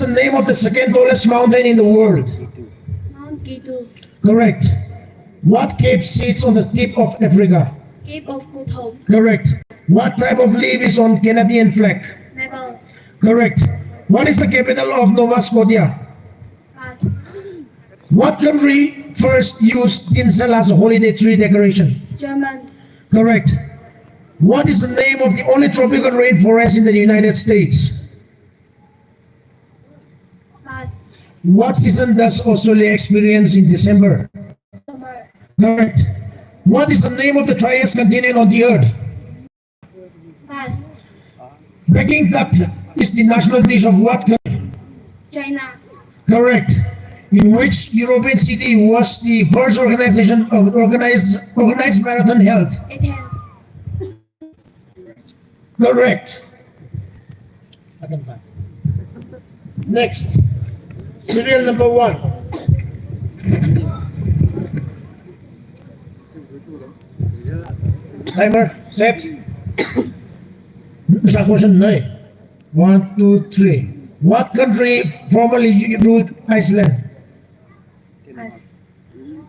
the name of the second tallest mountain in the world? Mount K2. Correct. What cape sits on the tip of Africa? Cape of Good Hope. Correct. What type of leaf is on Canadian flag? Maple. Correct. What is the capital of Nova Scotia? Pass. What country first used tinsel as a holiday tree decoration? German. Correct. What is the name of the only tropical rainforest in the United States? Pass. What season does Australia experience in December? Summer. Correct. What is the name of the driest continent on the earth? Pass. Peking duck is the national dish of what country? China. Correct. In which European city was the first organized marathon held? Athens. Correct. Next, serial number 1. Timer, set. Question 9. 1, 2, 3. What country formerly ruled Iceland? Pass.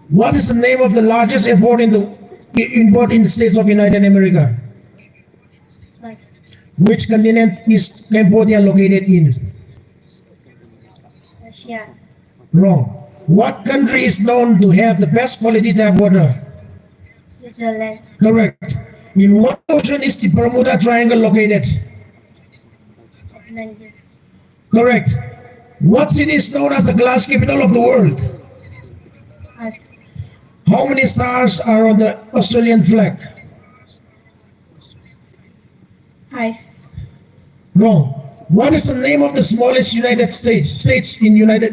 What is the name of the largest airport in the States of United America? Pass. Which continent is Cambodia located in? Russia. Wrong. What country is known to have the best quality tap water? Switzerland. Correct. In what ocean is the Bermuda Triangle located? Atlantic. Correct. What city is known as the glass capital of the world? Pass. How many stars are on the Australian flag? 5. Wrong. What is the name of the smallest United States in USA?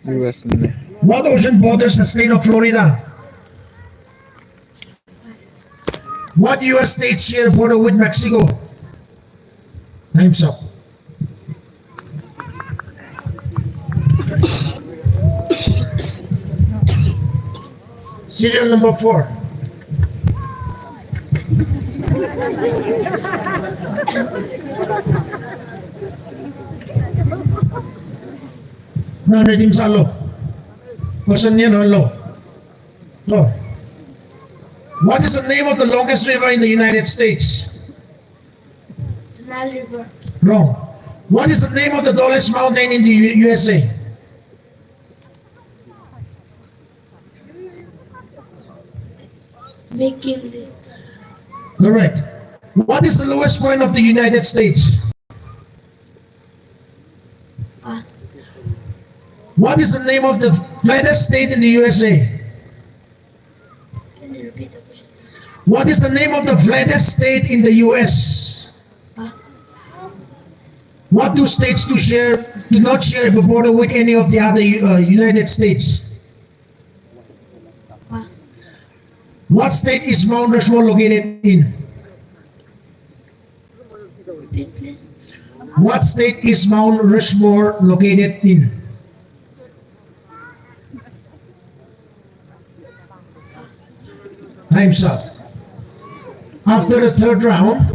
USA. What ocean borders the state of Florida? What US states share a border with Mexico? Time's up. Serial number 4. Now reading Salo. Question yan hello. So, what is the name of the longest river in the United States? Nile River. Wrong. What is the name of the tallest mountain in the USA? McKinley. Correct. What is the lowest point of the United States? Pass. What is the name of the flattest state in the USA? Can you repeat the question, sir? What is the name of the flattest state in the US? Pass. What do states do not share a border with any of the other United States? Pass. What state is Mount Rushmore located in? Repeat, please. What state is Mount Rushmore located in? Time's up. After the third round,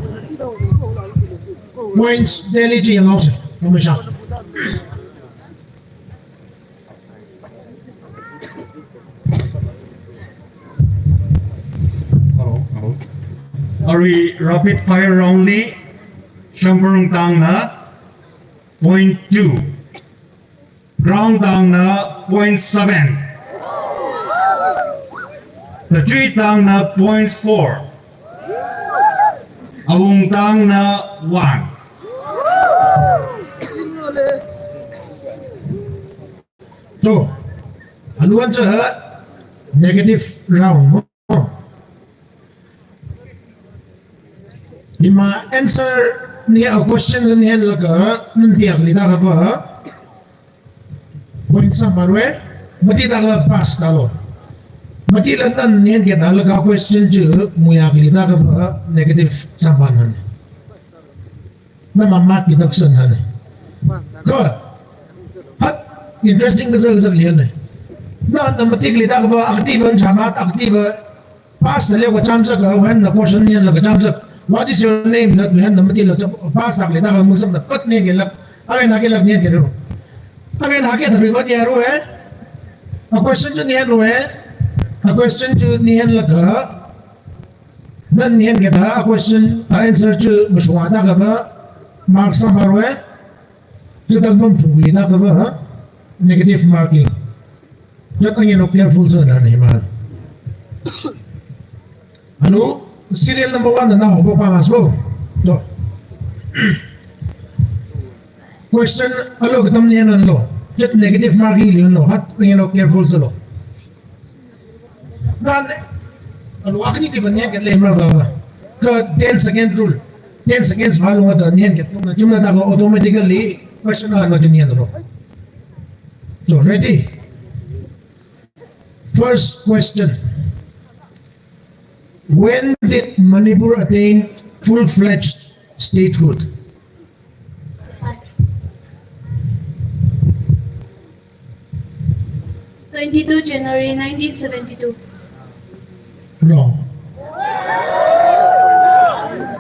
points daily chỉ ngọc sẽ không phải sao. Hello. Are we rapid fire only? Shamburung tang na 0.2. Ground tang na 0.7. The tree tang na 0.4. Awung tang na 1. So, anuan sa negative round. Lima answer niya a question niya laga nantiyak lita ka pa. Point sa marwe, mati ka pass talo. Mati lantan niya kita laga question ju muyak lita ka pa negative sambanan. Namamat kitagsan han. Ko. Hat interesting kasi liyan eh. Na namatik lita ka pa aktivan jamat aktiva pass na liya ko chamsak wan na question niya laga chamsak What is your name? That we have number tilo pass tak le ta ka musam da fat ne gelak ave na gelak ne kero ave na ke thari wat yaro hai a question ju nian ro hai a question ju nian laga nan nian ke da a question answer ju muswa da ka ba mark sa ro hai ju tak bam thu li da ka ba negative marking jat ang no careful sa na ni ma ano serial number 1 na ho pa mas bo to question alo katam niyan an lo jet negative marking liyan lo hat ngayon careful sa lo dan alo akni di banyan kat lemra ba ka 10 second rule 10 seconds malo nga niyan kat na chumna ta ko automatically question na niyan lo so ready first question. When did Manipur attain full-fledged statehood? Pass. 22 January 1972. Wrong.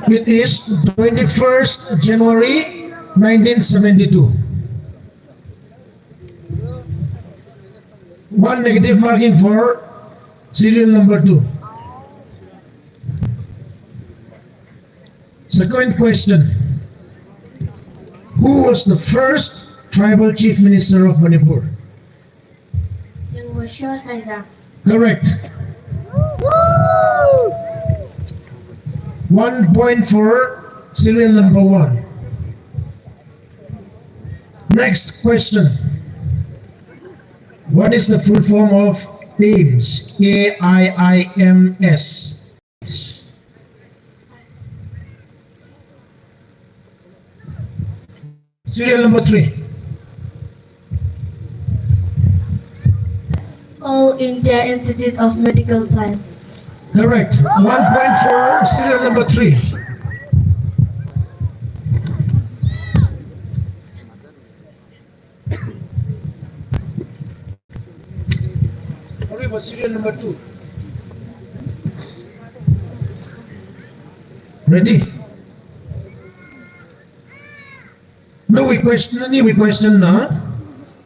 It is 21st January 1972. One negative marking for serial number 2. Second question. Who was the first tribal chief minister of Manipur? Yung Washo Saiza. Correct. 1 point for serial number 1. Next question. What is the full form of AIMS? AIIMS. Serial number 3. All India Institute of Medical Science. Correct. 1 point for serial number 3. What about serial number 2? Ready? Now we question now,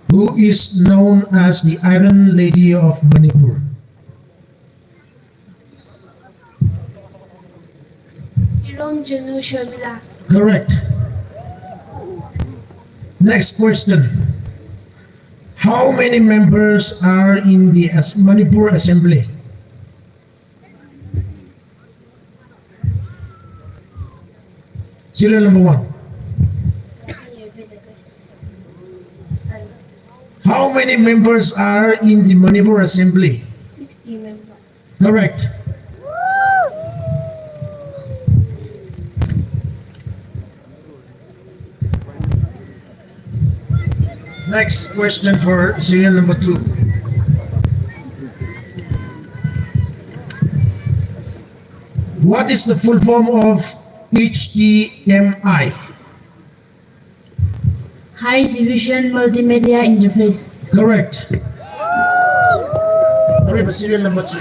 who is known as the Iron Lady of Manipur? Irom Janu Sharmila. Correct. Next question. How many members are in the Manipur Assembly? Serial number 1. Can you repeat the question? How many members are in the Manipur Assembly? 60 members. Correct. Next question for serial number 2. What is the full form of HDMI? High Division Multimedia Interface. Correct. Sorry for serial number 3.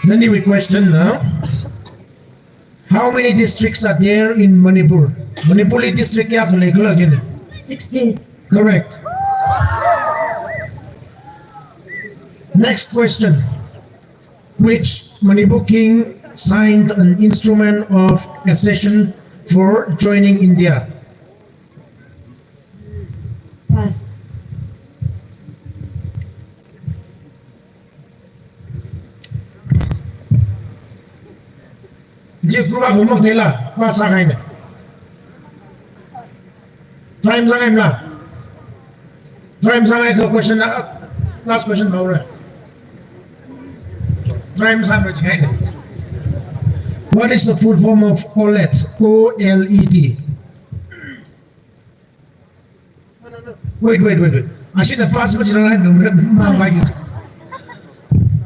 Then we question now. How many districts are there in Manipur? Manipuri district kya khule khula jine? 16. Correct. Next question. Which Manipur king signed an instrument of accession for joining India? Pass. Ji kruba gumok thela pa sakai ne. Try sangai mla. Try sangai ka question last question baura. Try sangai kai ne. What is the full form of OLED? OLED. Wait. Ashi the pass ko chila na like it.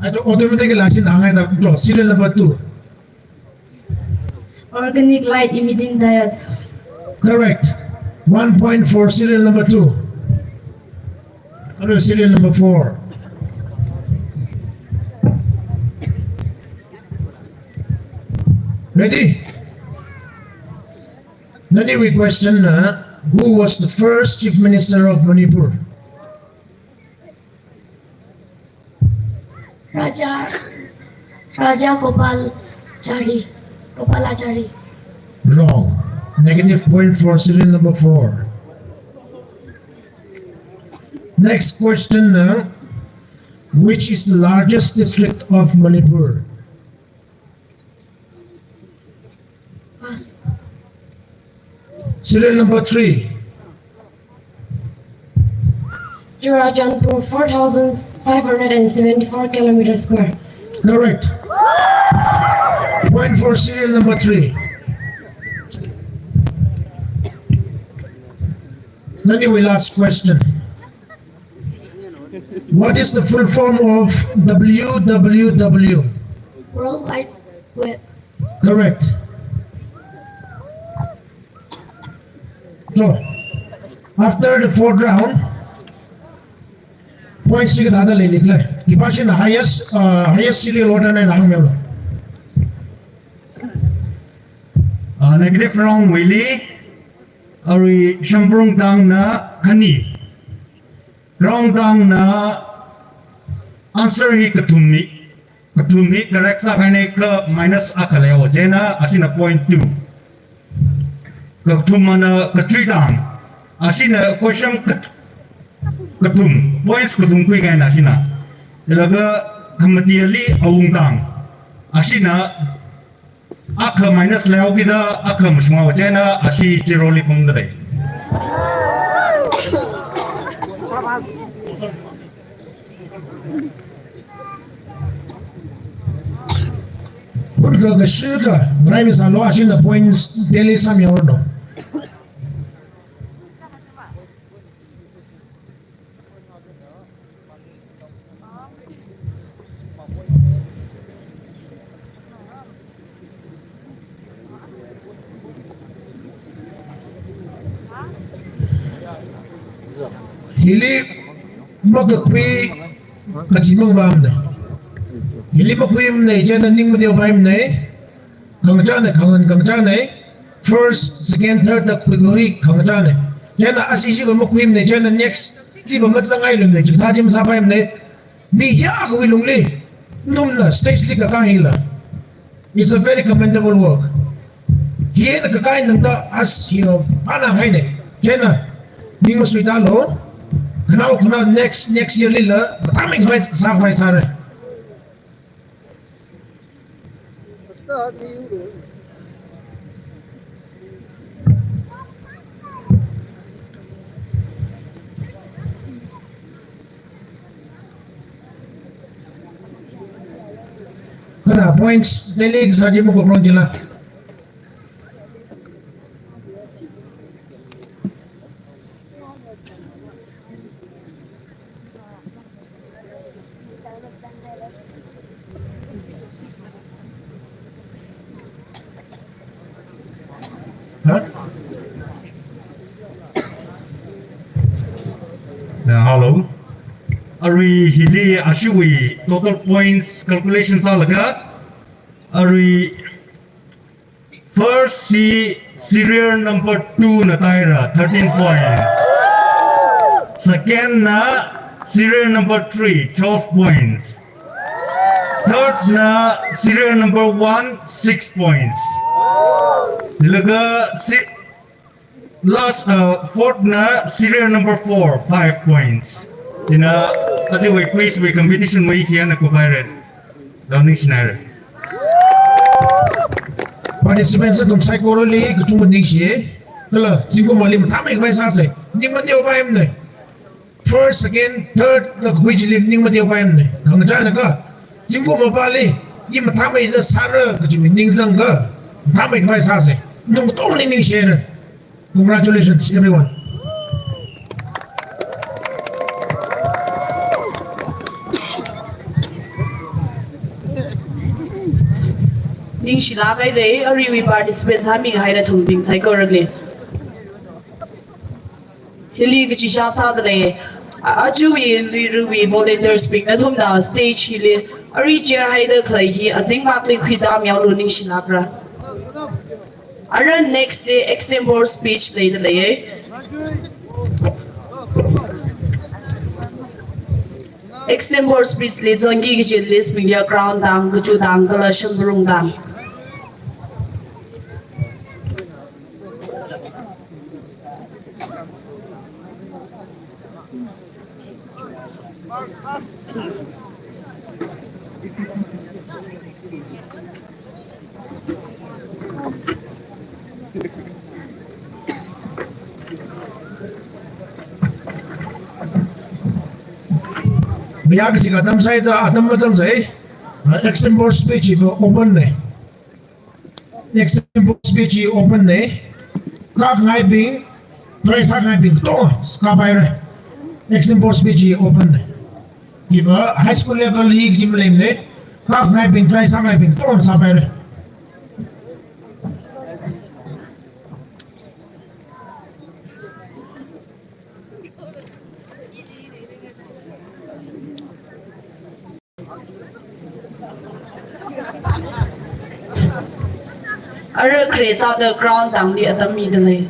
Ato automatically ashi na ngai da draw serial number 2. Organic light emitting diode. Correct. 1 point for serial number 2. What is serial number 4? Ready? Then we question who was the first Chief Minister of Manipur? Raja Gopalachari. Wrong. Negative point for serial number 4. Next question. Which is the largest district of Manipur? Pass. Serial number 3. Churajanpur, 4,574 kilometers square. Correct. Point for serial number 3. Anyway, last question. What is the full form of WWW? World Wide Web. Correct. So, after the 4th round, points you get le likh le. Kipashin highest serial order na rang melo. Negative round Willie. Ari Shambrung Tang na Kani. Round Tang na answer hi Katumi. Katumi correct sa kane ka minus akaleo. Jena asina point 2. Katumana Katritang. Asina question Katum. Points Katum kui kaya asina. Ilaga kamatiali awung tang. Asina Aka minus leo kita aka musma wajena ashi jiroli pungdare. Kun ga shika, Brian is alo ashin the points daily sam yorno. Hili magakwi kachimang bam ne. Hili magkwi ne jana ning mo dio bam ne. Kangcha ne kangcha ne. First, second, third na kwi kangcha ne. Jana asisi ko magkwi ne jana next. Di ba matsangay lum ne jita jim sa bam ne. Bi ya ko wilung le. Num na stage li kakahila. It's a very commendable work. Hiye na kakain nang da as hiyo panang hay ne. Jana ning mo suitalo. Now, next year lila, mataming sa sare. Kada points delig sa mo ko jila. Hello. Ari hili ashiwi total points calculation sa laga. Ari first serial number 2 na tayo 13 points. Second na serial number 3 12 points. Third na serial number 1 6 points. Dilaga last fourth na serial number 4 5 points. Tina kasi we quiz we competition we here na kubayred. Downing Schneider. Participants tum psychology kuchung ning siye. Kala jingko malim tamay vai sa se. Ning man dio ba em ne. First, second, third the quiz lim ning man dio ba em ne. Kang cha na ka. Jingko ma ba le. Yi ma tamay na sara kuchung ning sang ka. Tamay vai sa se. Nung tong ning siye na. Congratulations everyone. Ning shila kai re ari we participants ha mi hai na thung ding sai ko ragle hili gi chi sha cha da le aju we li we volunteer speak na thum da stage hili ari chair hai da khlai hi azing mak le khida miao lu ning shila pra Ara next day extempore speech lei da lei extempore speech le dongi gi list mingja ground dang guchu dang kala shambrung dang Biar kasi katam saya dah atam macam saya, extempore speech itu open deh. Extempore speech itu open deh. Kak ngai bing, try sa ngai bing tu, kapai deh. Extempore speech itu open deh. Iba high school level league jim lem deh. Kak ngai bing, try sa ngai bing tu, kapai deh. Ara create out the ground dang li adam mi da lei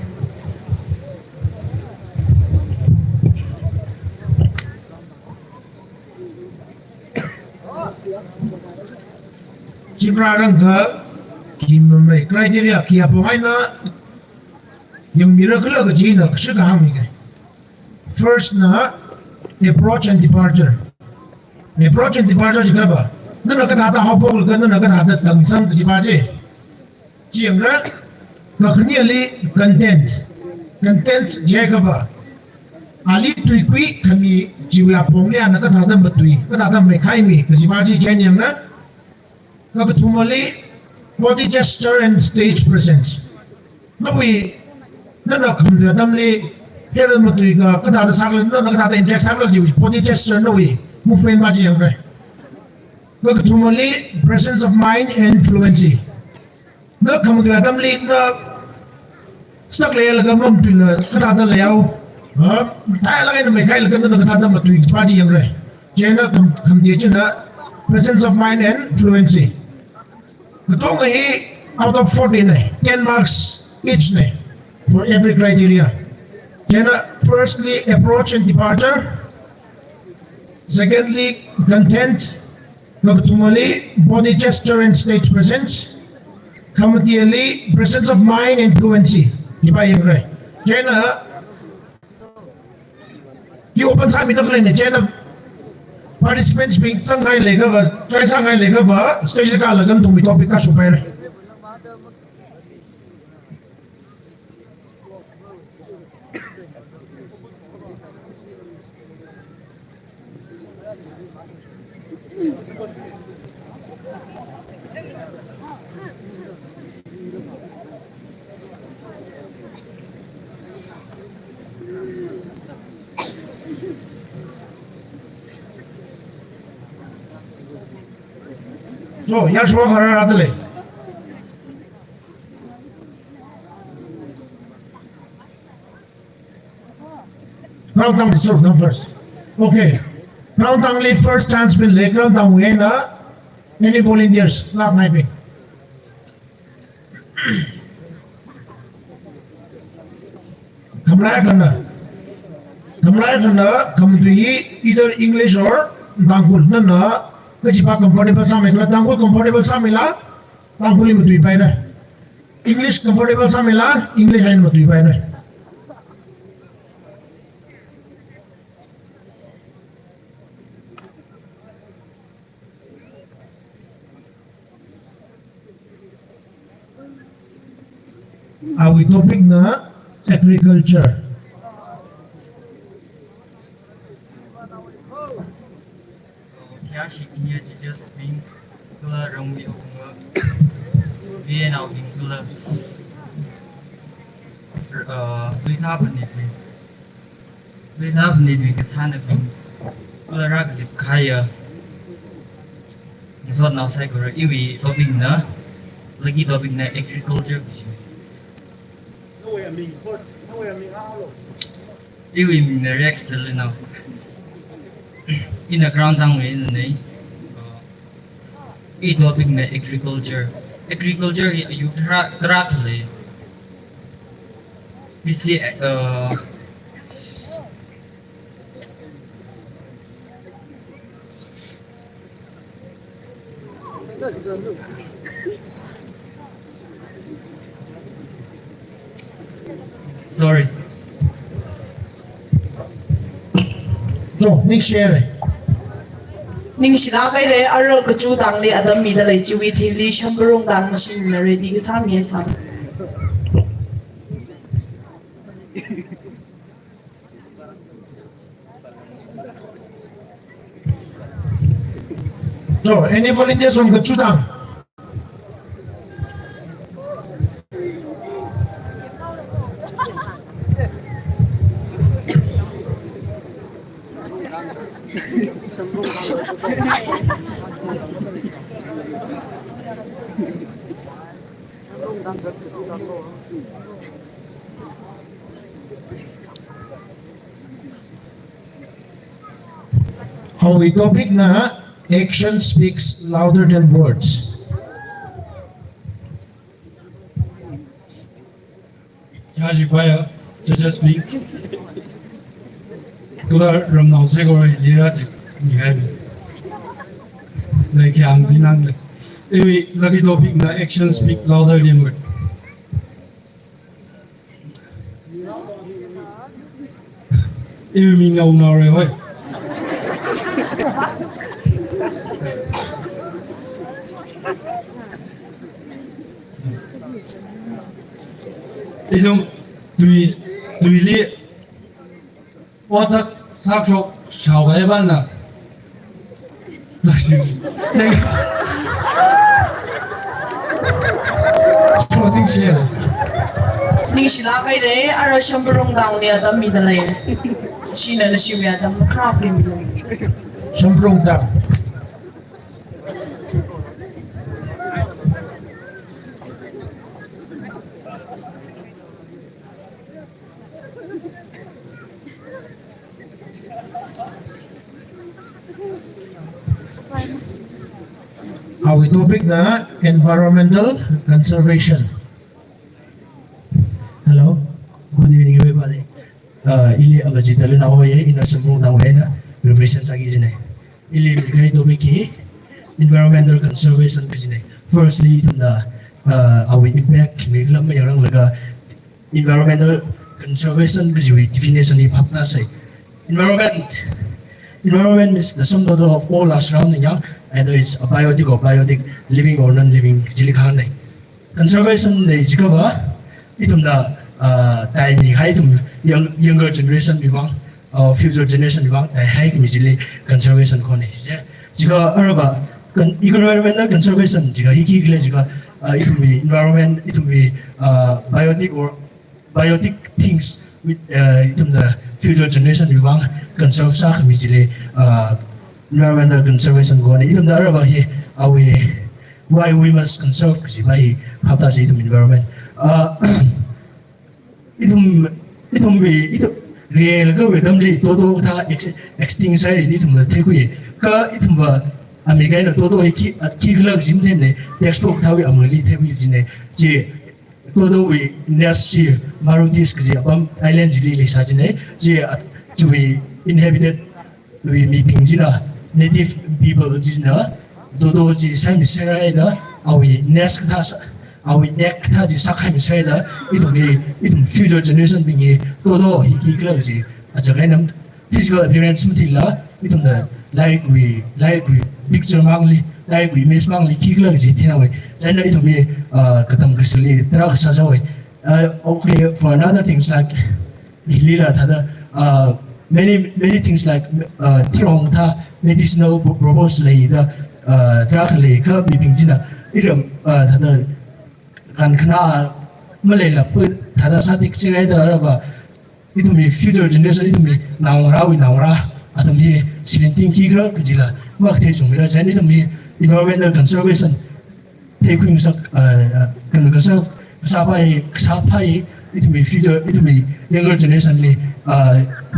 Cipra orang ke, kim mai criteria kia pemain na, yang miracle ke Cina kesukaan mereka. First na approach and departure. Approach and departure juga apa? Nana kata hata hopol ke nana kata hata langsung ke cipaje. Ciangra, makanya li content. Content jaga apa? Ali tuikui kami jiwa pongnya anak kata hata betui, kata hata mereka ini ke cipaje ciangra. Nakatumali body gesture and stage presence. Nawi nana kamde damli heda matui ka kata ada saklan nana kata ada interact saklan jiwi body gesture nawi movement maji yang kaya. Nakatumali presence of mind and fluency. Na kamde damli na sakle laga mampi na kata ada layau. Tayo lagay na may kaya laga nana kata ada matui maji yang kaya. Jena kamde jena presence of mind and fluency. Ito ngayon, out of 40 na 10 marks each na for every criteria. Then, firstly, approach and departure. Secondly, content. Nagtumali, body gesture and stage presence. Kamatiyali, presence of mind and fluency. Di ba yung ray? Then, yung open sa amin na kalina, then, participants being sangai lega ba try sangai lega ba stage ka lagan tung topic ka super so yang semua orang ada le ground down serve down first okay ground down lead first chance bin le ground down we na any volunteers lag naiping kamlaya kana kamdui either English or Bangul na Kejipa comfortable sa mela, tangkul comfortable sa mela, tangkul ini matui paira. English comfortable sa mela, English ayin matui paira. Awi topic na agriculture. Kaya shikinya just being kula rongwi okunga bien au being kula we have need kathana being kula rak zip kaya nisot now sai kura iwi topic na lagi topic na agriculture iwi min na rex dali now in the ground down in the topic na agriculture you trackly PC sorry Cho, Nick share. Ning sila bay re aro kachu dang le adam mi da le chiwi thili shamburung dang machine na ready ki sam ye sam. So, any volunteers from Gachudang? Our topic na action speaks louder than words. Yashi Kwaya, just speak. Kula Ramnau Segor Liatic, you have it. Like Yang Zinang. Anyway, lucky topic, the action speak louder than word. Anyway, me no right. 이좀 두일이 와작 사초 샤오가 해봤나? So, Nick share. Ning sila bay re aro shamburung dang le adam mi da le. Shina na shiwi adam na crap mi le. Shambrong Dang. Our topic na environmental conservation. Hello, good evening everybody. Ili abajita le nawa ye ina semua nawa na represent sa gizine. Ili bigay topic ki environmental conservation gizine. Firstly, itunda our impact niglam may orang laga environmental conservation giziwi definition ni papna say. Environment is the sum total of all our surrounding, either it's abiotic or biotic, living or non-living. Conservation is itumda time ni hai tum younger generation bivang or future generation bivang tai hai kimijili conservation kone je jiga araba environmental conservation jiga hiki gle jiga itumi environment itumi biotic or biotic things with itumda future generation bivang conserve sa kimijili environmental conservation kone itumda araba hi awi why we must conserve kasi mai hapta sa itum environment itum real ka wedam li todo tha extinction ri itum la thekui ka itum ba amigai na todo ki at ki glag jim them ne textbook thawi amali thekui jine je todo we nasi marutis ki apam island jili li sa jine je to be inhabited we mi pingjina native people jina todo ji sai mi sera da awi nest ka awi ek tha ji sakhai mi sera da itum future generation bingi todo hiki kla ji aja kainam physical appearance mutila itum da like we picture mangli like we image mangli kikla ji thina we jaina itum mi katam krisli tra sa jawe okay for another things like lila thada many things like tirong tha medicinal purpose lai da trakle ka mi pingjina iram thada kan khana malela pu thada satik chirai da raba itumi future generation itumi naura atumi silenting ki gra kjila wakte chumira jan itumi environmental conservation taking sak kan conserve sapai itumi future itumi younger generation le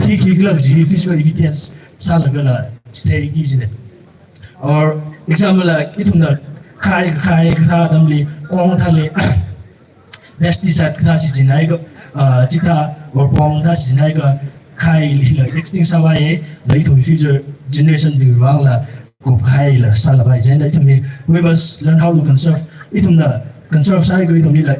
ki gra ji physical evidence salagala stay gizine or example like itumda khai kha damli kong thale pesticide kata si jinai ko jika orpong kata si jinai ko khai li la extinct sabai la itu future generation di wang la ko khai la salabai jena itu ni we must learn how to conserve itu na conserve sai ko itu ni la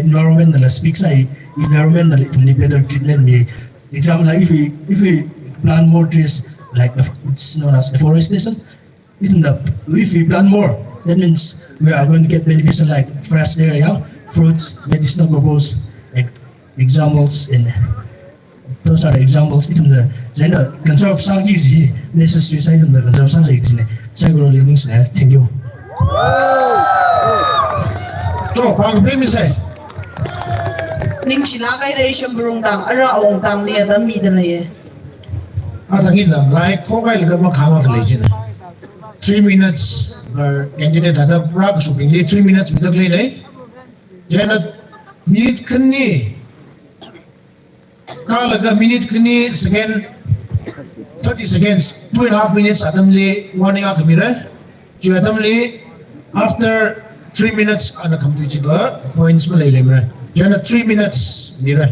environment la speak sai environment la itu ni better treatment ni example like if we plant more trees like it's known as afforestation if we plant more that means we are going to get beneficial like fresh air, yeah? Fruits, medicinal purpose, examples, and those are the examples. Itu the jadi conserve sang easy necessary size the conserve sang sih ni. Saya kalau living sini, thank you. So, pang pay mi say. Ning sila kay re siyamburong dang ara ong dang niya dam mi da lay. Atangin lang, like kung kaya laga makhawa ka legend. 3 minutes. Candidate ada prak shopping 3 minutes bidak le nei jana minute khani ka laga minute khani second 30 seconds 2.5 minutes adam le warning a kamira ju adam le after 3 minutes ana complete jiga points ma le lemra jana 3 minutes mira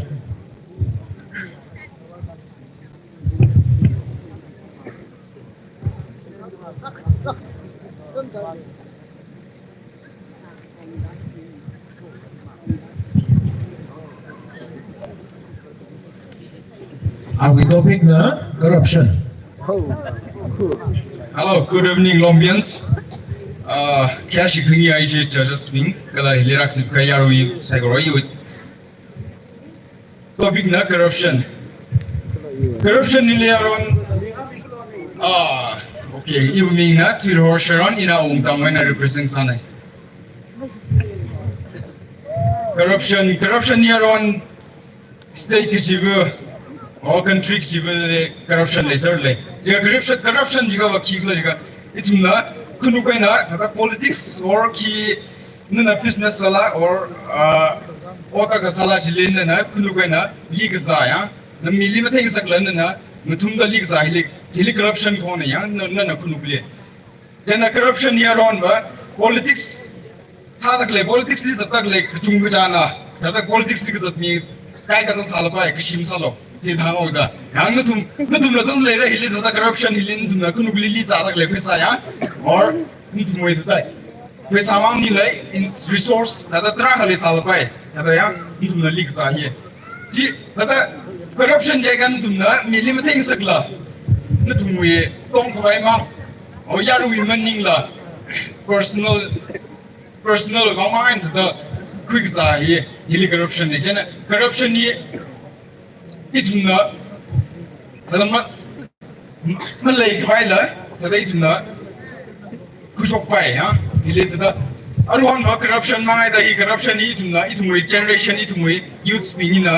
Our topic na corruption. Hello, good evening, Lombians. Kaya shikhingi aishe judges wing kala hilerak sip kaya rui sagoroi with topic na corruption. Corruption nile aron okay, you mean na tiro sharon ina umtamai na represent sanai. Corruption ni aron state kijibu or country kijibu corruption lesser le. Jika corruption jika wakil jika itu na kunu kau na tata politics or ki nuna business salah or otak salah jilin na kunu kau na league zaya na mili mata yang saklan na mutum da league zaya jili corruption kau na yang na kunu kule. Jana corruption ni aron ba politics sadak le politics li zatak le kecung kejana tata politics li kezat mi kai kasang salah pa keshim salah di thang oda yang nutum la jang le re hili tata corruption hili nutum na kunu kuli li zatak le pesa ya or nutum mo ita pesa mang ni le in resource tata tra hali salah pa tata ya nutum na leak zahiye ji tata corruption jaga nutum na mili mata yang sakla nutum mo ye tong khwai ma o yaru wi manning la personal comment the quick zahiye hili corruption ni jana corruption ni ituna tadama malai khwai la tada ituna kushok pai ha hili tada arwan ba corruption mangai da hi corruption ni ituna itumui generation itumui youth pinina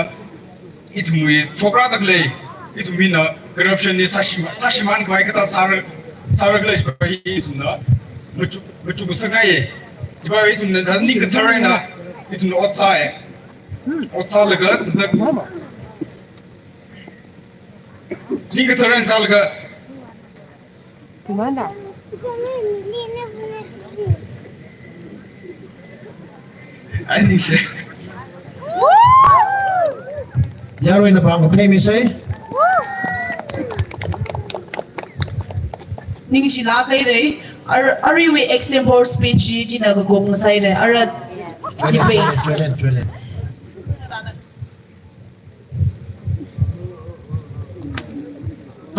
itumui chokra dagle itumina corruption ni sashiman khwai kata sar glash ba hi ituna mucu busangai jiba ituna da ning katarina ituna outside laga tada ning katarin salga Gimana? I think she Yaro ina pang pay mi say. Ning sila kay re ari we example speech ji na gong sai re ara Jualan.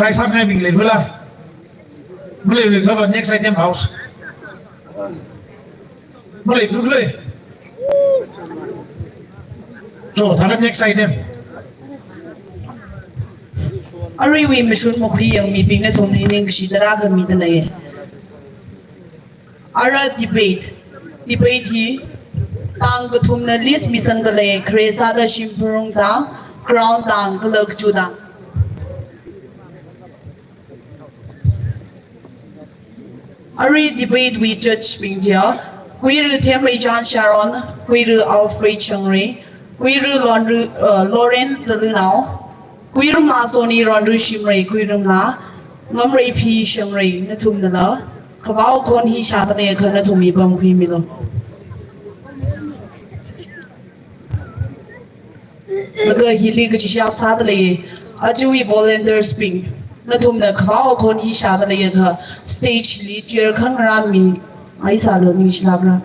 Try some having level lah. Boleh cover next item house. Boleh. So, takat next item. ari we mishun mo khiyang mi ping na thum ni ning shi dara ga mi da lay ara debate hi tang ga thum na list mi sang da lay kresa da shimpurong da ground dang glak chu da ari debate we judge ping dia we ru them ri John Sharon we ru Alfred Chungri we ru Lauren the now Kuirum na Sony Rondu Shimray Kuirum na Ngumray P Shimray Natum Nala Kabao Kon Hi Shatane Kanatumi Bum Quimilo 那个一里个就下差的嘞，就以 volunteer speak，那他们的考考你下的嘞个 stage 里就看让米，哎啥了你是哪个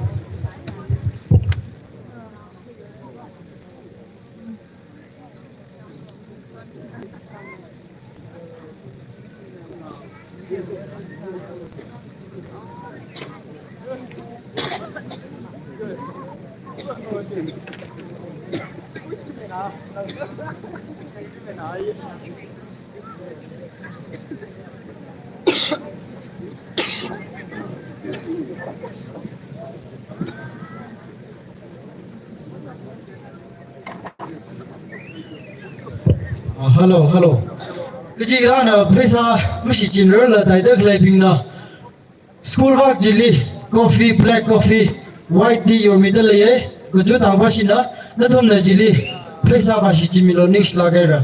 ？hello，cái gì đó là pesa mới chỉ chín rồi là đại đức lại bình na school work jelly coffee black coffee white tea or middle lấy cái chỗ tao phát sinh nó thôn là jelly pesa phát sinh chỉ milo nix là cái rồi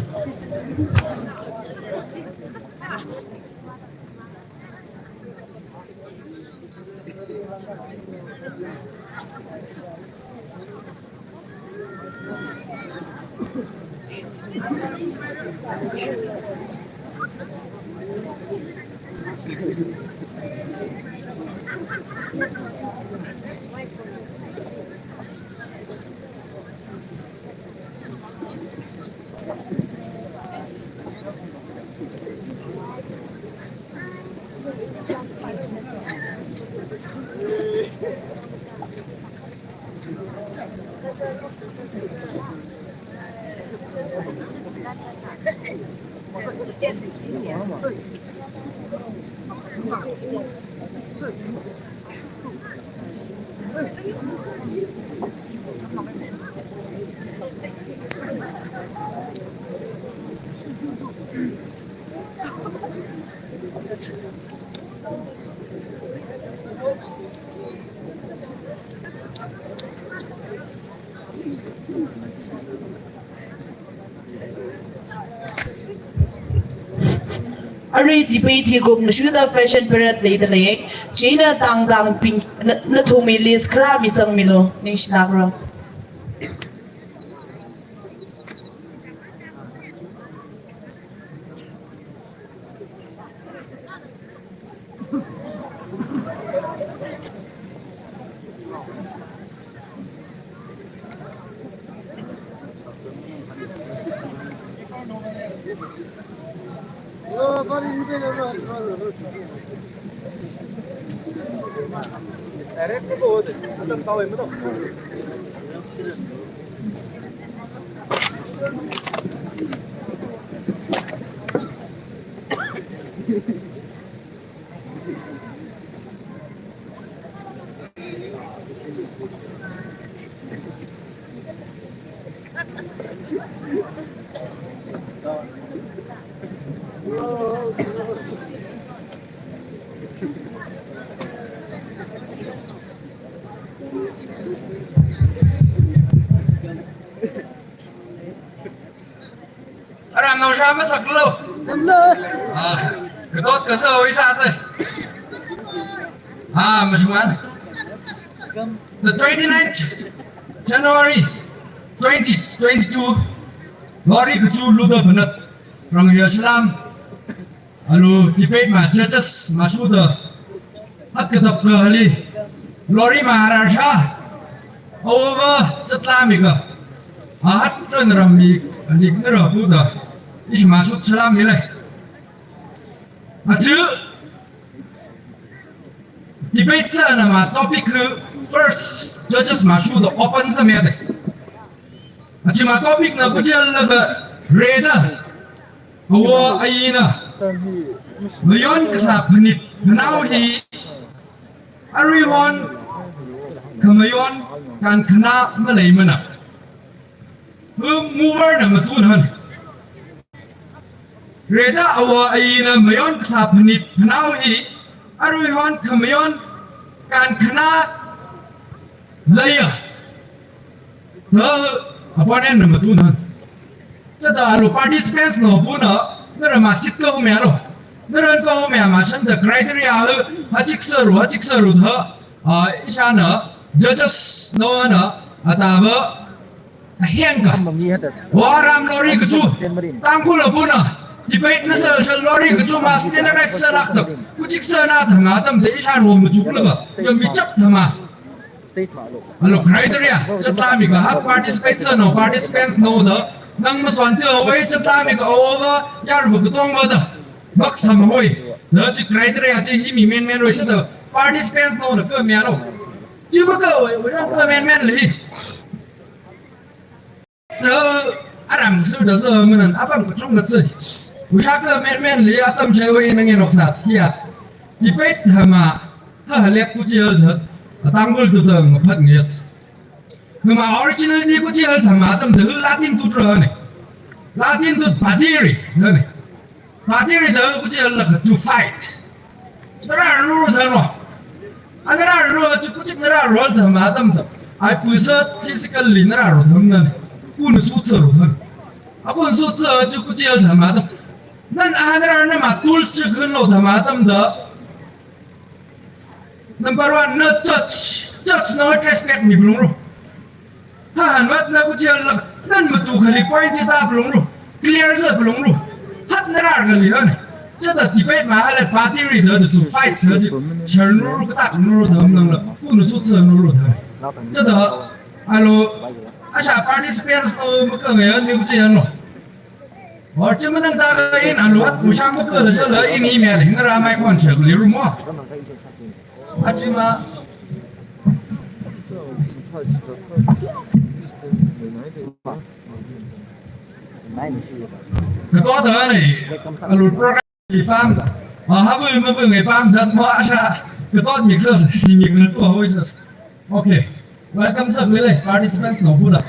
Ari debate gum na shuda fashion period le dale China tang pink na thumi list kra bisang milo ning shnagro Aram nào ra mất sặc lâu. Cái tốt cơ sở với xa xôi. Mà chúng ăn. The 29th January 2022 Lori kucu luda benet from Islam alu debate ma judges masuda hat ketap kali Lori Maharashtra over Islamiga hat rami alik nera buda is masud Islam ile acu debate sa nama topik first judges masuda open sa mede acu ma topik na kujel laga reda awo ayina mayon kasap hanit hanaw hi ariwon kamayon kan kana malay mana mover na matunan reda awo ayina mayon kasap hanit hanaw hi ariwon kamayon kan kana laya opponent na matunan tada alo participants no puna nara masit ko humero naran ko humya masan the criteria hajik saru tha isana judges no na ataba heng ka waram lori ka chu tang khu lo buna debate na sa lori ka chu ma standardize sa lak tak kuchik sa na thama tam de shan wo mu chu la yom bi chap thama alo criteria chatla mi ka ha participants no participants no da nang ma swan te oi chatla mi ka over yar bu tong wa da bak sam hoi da chi criteria chi hi mi men roi sa da participants no da ka mya no chi ma ka oi wa ka men li da aram su da so mun apam ka chung ka chai wa ka men li atam chai wei nang en ok sa hiya debate thama ha lek ku chi da tangul tu tang phat ngiat ngma original ni ko chi al thama tam de latin tu tra ne latin tu padiri ne padiri da ko chi al la to fight dara ru da no anara ru chi ku chi nara ro thama tam da ai pusa physically nara ro tham na ne kun su tsa ro han apun su tsa chi ku chi al thama tam nan anara na ma tools chi khun lo thama tam da Number one, no touch. Touch no respect me belum ru. Han wat na ku chial la nan mutu khali point ta belum ru. Clear sa belum ru. Hat narar gali han. Cha da debate ma hala party ri da to fight da ji. Char nu ka ta nu da nam la. Ku nu su tsa nu ru da. Cha da alo asha participants no ma ka ngai an mi ku chial no. Or cha man da ga in alo hat ku sham ka da cha la in email hin ra mai kon cha li ru mo. Achima cái to thế này lụt program thì pam ha vừa mà vừa ngày pam thật mà asha cái to nhiệt sơ xì nhiệt nó to hơi sơ okay welcome sir really participants no pura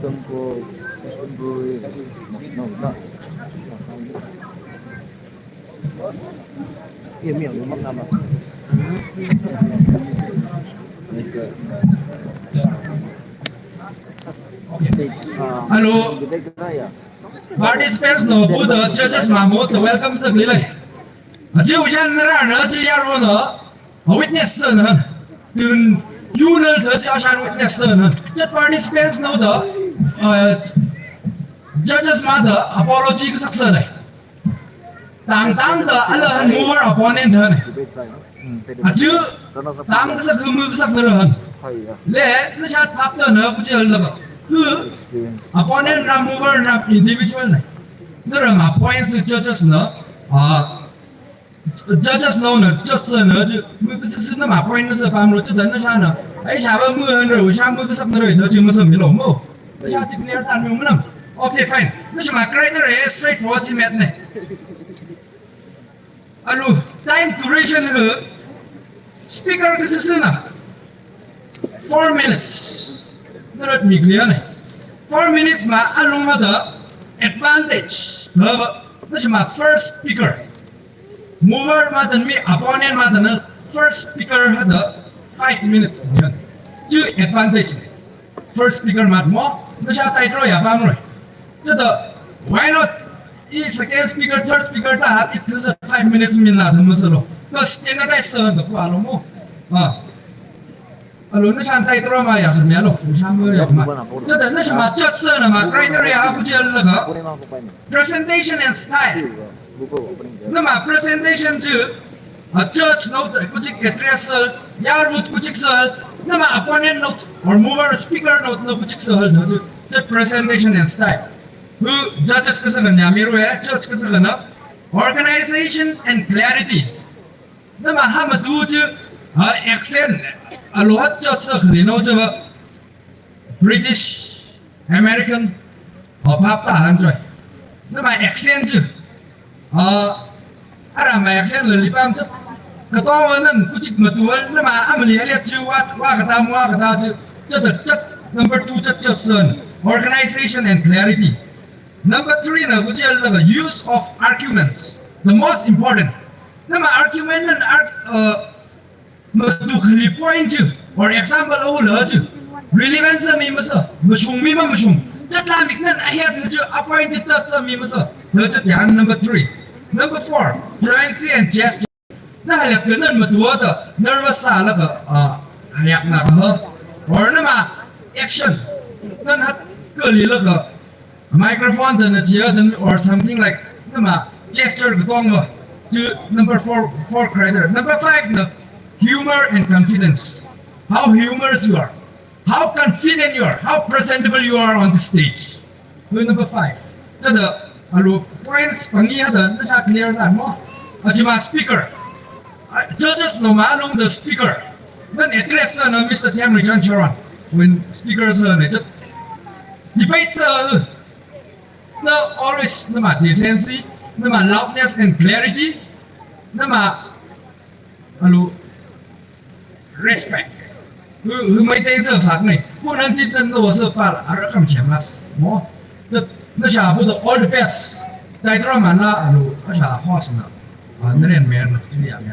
tempo Istanbul no tak iya mi yang nama Hello participants no pura judges mamo to welcome sir really chứ ujan ra nữa chứ yaro nữa witness nữa từ you know the ashan witness na just participants know the judges mother apology ka saksa này tang the ala mover opponent ne chứ tang ka sak mu ka sak na han le na chat factor na bu je la ku opponent na mover na individual này na ma points judges na judges know na just na chứ是那嘛 point 是方路就等那啥呢哎下边木人rồi下木个什么rồi nó就没什么了么那下这个年三用么呢 okay fine 那什么 criteria straightforward ที่ met 呢 alo time duration 和 speaker 个是呢 4 minutes 那个米 clear 呢 4 minutes 嘛 along 嘛的 advantage 那什么 first speaker mover ma dan mi opponent ma dan first speaker had 5 minutes yan ju advantage first speaker ma mo na sha tai tro ya ba mo ju da why not i second speaker third speaker ta hat it is 5 minutes min la tham so lo ko standardize da ko alo mo alo na sha tai tro ma ya sam ya lo sha mo ya ma ju da na sha ma just sir na ma criteria ha ku je la ga presentation and style那么 presentation 就judge note 估计 address 要不估计是那么 opponent note or mover speaker note 那估计是那就这 presentation and style 不 judges 个是个哪米路呀 judge 个是个呢 organization and clarity 那么他们都就accent 罗哈 judge 可能呢这个 British American 和ภาพต่างกัน那么 accent 就ara ma accent le lipam tu ketawa nan kucik matua nama amli aliat juat wa kata ju chat number 2 chat son organization and clarity number 3 na kujal the use of arguments the most important nama argument nan matu khali point ju or example oh la ju relevance mi masa mashung mi ma mashung chat la mik nan ayat ju appoint ta sa mi masa the chat yang number 3 Number 4, fluency and gesture. Na halak ka nun matuwa to. Nervous sa halak ka. Hayak na ka ho. Or nama, action. Nan hat ka lila ka. Microphone to na chiya or something like nama, gesture ka tong mo. To number 4 credit. Number 5, na humor and confidence. How humorous you are. How confident you are. How presentable you are on the stage. Number 5. So the points pangiya na siya clear sa mo. At yung mga speaker. Judges no manong the speaker. Then address na Mr. Henry John Charon. When speakers debate na always na decency, na loudness and clarity, na respect. Maintain sa sak ni. Kung nanti no sa par arakam siyamas mo. Na siya po all the best. Dahil drama na siya host na. Naren meron na tuloy ang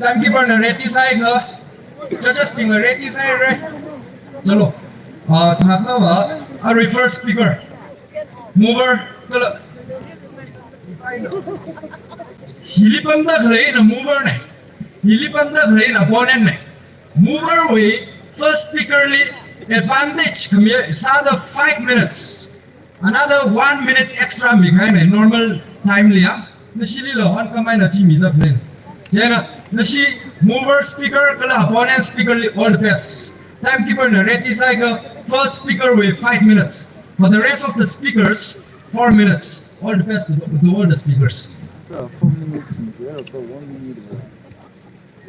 timekeeper na ready side ha. Judges being ready side re. Chalo. Thakha ba a reverse speaker. Mover kala. Hilipanda khlei na mover ne. Hilipanda khlei na opponent ne. Mover way first speaker li advantage come sada 5 minutes. Another 1 minute extra behind normal time liang na shi li lo han kamai na chi mi da plan jena na shi mover speaker kala opponent speaker li all the best timekeeper na ready cycle first speaker with 5 minutes for the rest of the speakers 4 minutes all the best to all the speakers 这 4 minutes 你觉得够1 minute 的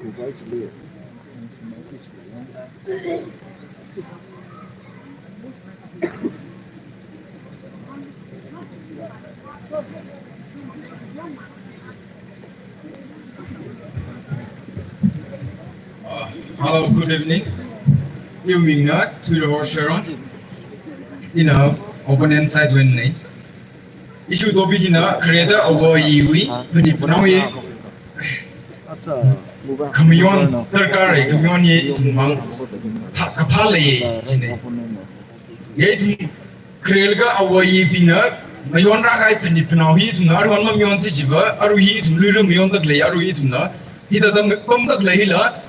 古白之类什么不起 Hello, good evening. Evening na to the horse Sharon. Opponent side win ni. Issue topic creator over yiwi puni punawi 啊这 kamyon terkare kamyon ye itumang thak kapale jine. Ye itum creator over yi pina mayon ra kai puni punawi itum na arwan mayon si jiba aru yi itum liru mayon tak le aru yi itum na hita tam pam tak le hila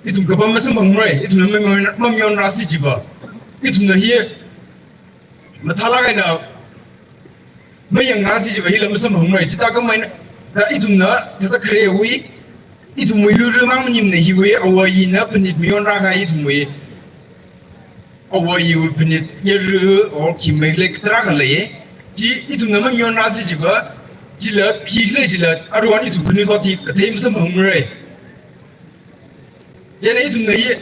itum kapam masam bangrai itum na mayon ra si jiba itum na hi mathala kai na mayang ra si jiba hila masam bangrai chita ka mai da itum na ta creawi itum wi liru mang nim na hi we awi na puni mayon ra kai itum wi awi puni yeru or ki megle tra ka le ji itum na mayon ra si jiba jila pikle jila arwan itum kuni thoti ka thai masam bangrai jena itum na hi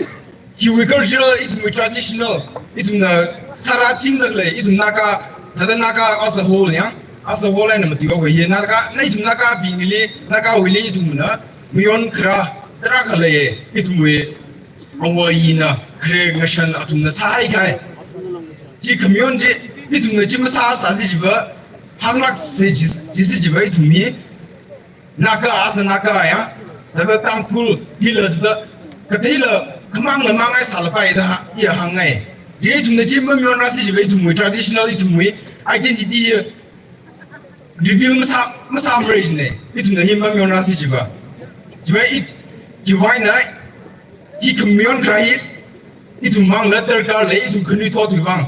we cultural itum we traditional itum na sara jing da le itum naka tada naka as a whole ya as a whole na matiwa we ye naka na itum naka bingili naka wili itum na mion kra tra khale itum we awi na creation atum na sai kai ji commun ji itum na ji masa sa si jiba hamlak se ji si jiba itum mi naka as naka ya tada tamkul hilas da katila kamang na mangai salapai da ya hangai je itum na jimma myon rasi je itum we traditional itum we identity reveal masa bridge ne itum na himma myon rasi je ba it jiwai na hi kamyon krai itum mang la ter kar le itum khni tho tu wang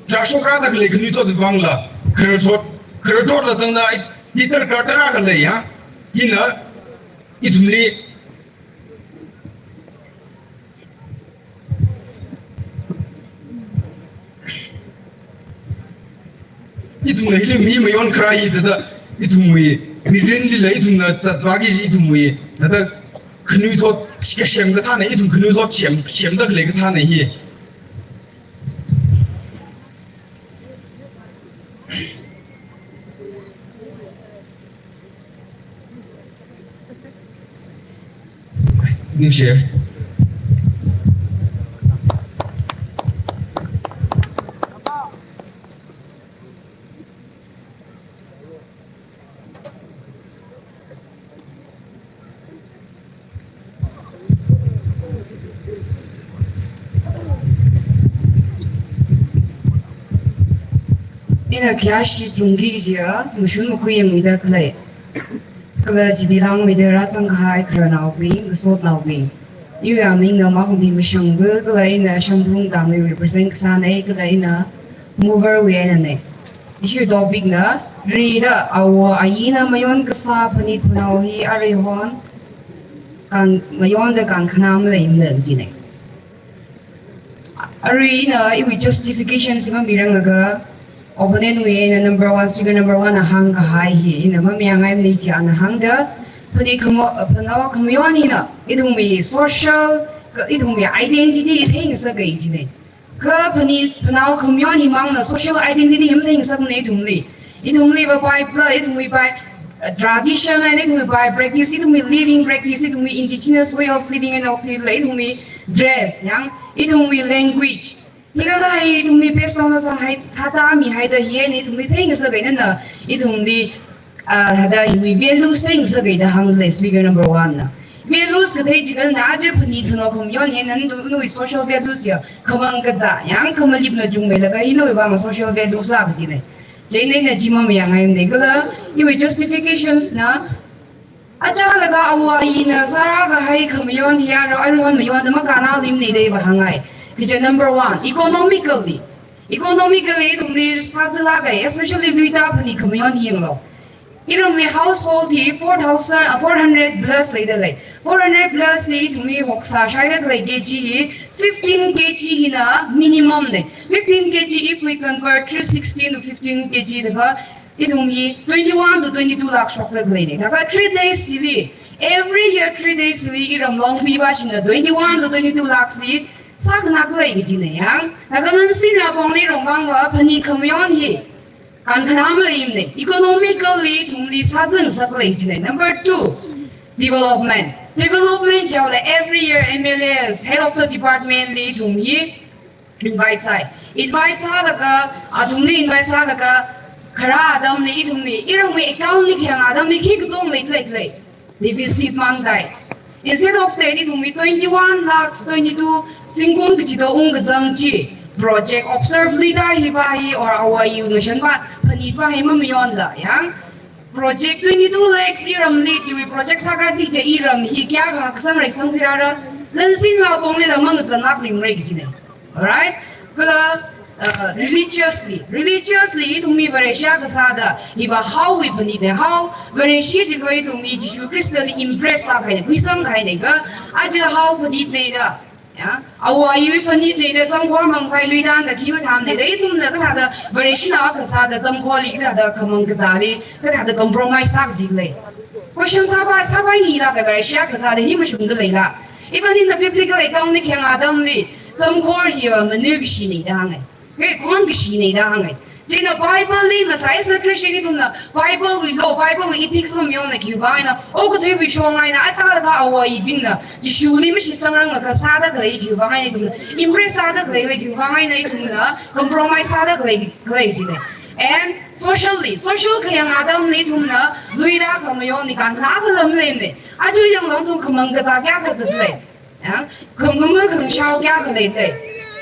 tra shokra da le khni tho tu wang la khro thot la zang da hi ter kar tra ka le ya hina itum li itum na hilim mi mayon krai da itum we mirin li la itum na tatwagi itum we da khnu thot shem ga tha ne itum khnu thot shem da le ga tha ne hi New share ina kyashi lungi jia mushun mu kuyang mida klay kala jidilang mida ratang khai kra nau bing gsot nau bing yu ya ming na ma hu bi mishang bu kala ina shambrung dang ne represent sa ne kala ina mover we na ne ishu do big na ri da awo ayina mayon kasa pani punau hi ari hon kan mayon da kan khanam le im le ji ne ari na i justification sima mirang ga opponent we na number 1 speaker number 1 na hang ka hai hi na ma myang ai ni chi an hang da pani phano community na idung mi social idung mi identity thing sa gai ji ne ka pani phano community mang na social identity him thing sa ne idung li ba by idung mi by tradition and idung mi by practice idung mi living practice idung mi indigenous way of living and of idung mi dress yang idung mi language 이거 다 이 동네 배송해서 하다미 하다 얘네 동네 탱에서 그는 이 동네 하다 이 values 가 한글 speaker number 1 values 그 대지가 나제 분이 들어 보면 얘는 노이 social values야 그만 그자 양 그만 입는 중매다가 이 노이 봐 social values 라 그지네 제네네 지몸 양아임네 그라 이 justifications 나 아자라가 아와이나 사라가 하이 그면 히아로 알면 요한데 막가나 림네 데 바항아이 Which number 1, economically, especially Luita Pani community in law. iram me household hi 400 plus lei da lei 400 plus li thumi hoksa shai da lei kg hi 15 kg hi na minimum ne 15 kg if we convert 316 to 15 kg da itum hi 21 to 22 lakh shok da lei ne da 3 days sili every year 3 days sili iram long bi ba shin 21 to 22 lakh si sak nak lei gi ne yang da nan sin na bong li rong bang wa phani khamyon hi kan khanam leim ne economically thumli sajeng sak lei ne number 2 development jaw le every year MLAs head of the department li thumhi invite sai la ka athumli invite sai la ka khara adam li thumli irang we account li khyang adam li khi kutong lei deficit mang dai instead of that thumli 21 lakhs 22 jingkung ki to ung jang chi project observe li da hi ba hi or our nation ba phani ba hi mamion la yang project 22 lakhs iram li ji project saga si je iram hi kya ga sang rek sang phirara lan sin ma bong le la mang zanak ring rek ji ne alright kala religiously to me varesha ka sada iba how we phani de how vareshi ji koi to me ji christian impress sa khai ne kuisang khai ne ga aja how phani ne da ya awa yi phani ne da jam khor mang khai lui dan da ki ma tham ne dai tum da ka da vareshina ka sa da jam khor li da khamang ka zali ka da compromise sak ji le question sa ba ni la ka varesha ka sa da hi ma shung da le la even in the biblical account ni khang adam li jam khor hi ma ne gi shi ne da ngai ke kon gi shi ne da ngai Jina Bible li masai sa Christian ni tumna Bible we law Bible we ethics mo myon na kiba na o ko thui bi shong ai na acha da ka awai bin na ji shu li mi shi sangrang na ka sa da kai kiba ai ni tumna impress sa da kai le kiba ai na tumna compromise sa da kai ji ne and social kayang adam ni tumna lui da ka mo yon ni kan na ka lam le ne aju yang long tum khamang ka za kya ka zat le ya kham shao kya ka le le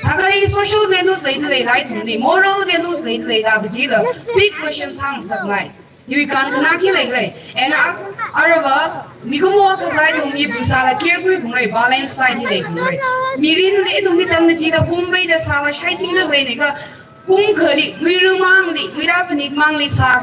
Agai social values later lai thumni moral values later lai la bji the big questions hang sak lai you can kanaki lai and arava migumo ka sai thum mi bisa la care kui phung lai balance sai thi lai phung lai mirin le thum mi tam ji da kumbai da sawa shai ting da lai ne ka kum khali lui ru mang li lui da phanik mang li sa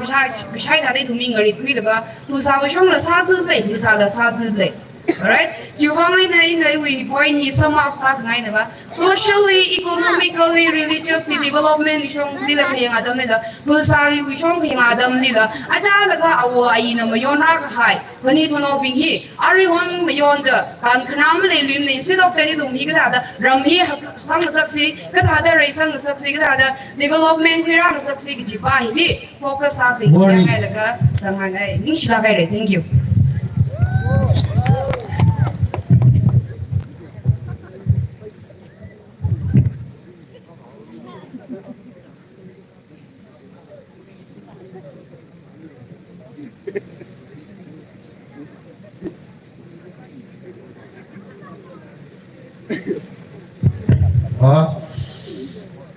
shai da dai thum mi ngari kui la ka tu sa wa shong la sa zu lai bisa la sa zu lai alright jiwa mai na we point ni sum up sa ngai na ba socially economically religiously development shong ni la khayang adam ni la busari wi shong khayang adam ni la aja la ga awo ai na mayon na ka hai bani thono ping hi ari hon mayon da kan khnam le lim ni instead of any dum hi ga da ram hi sang sak si ka da rai sang sak si ga da development hi ram sak si ki ba hi ni focus sa si ngai la ga tang ngai ni shi la very thank you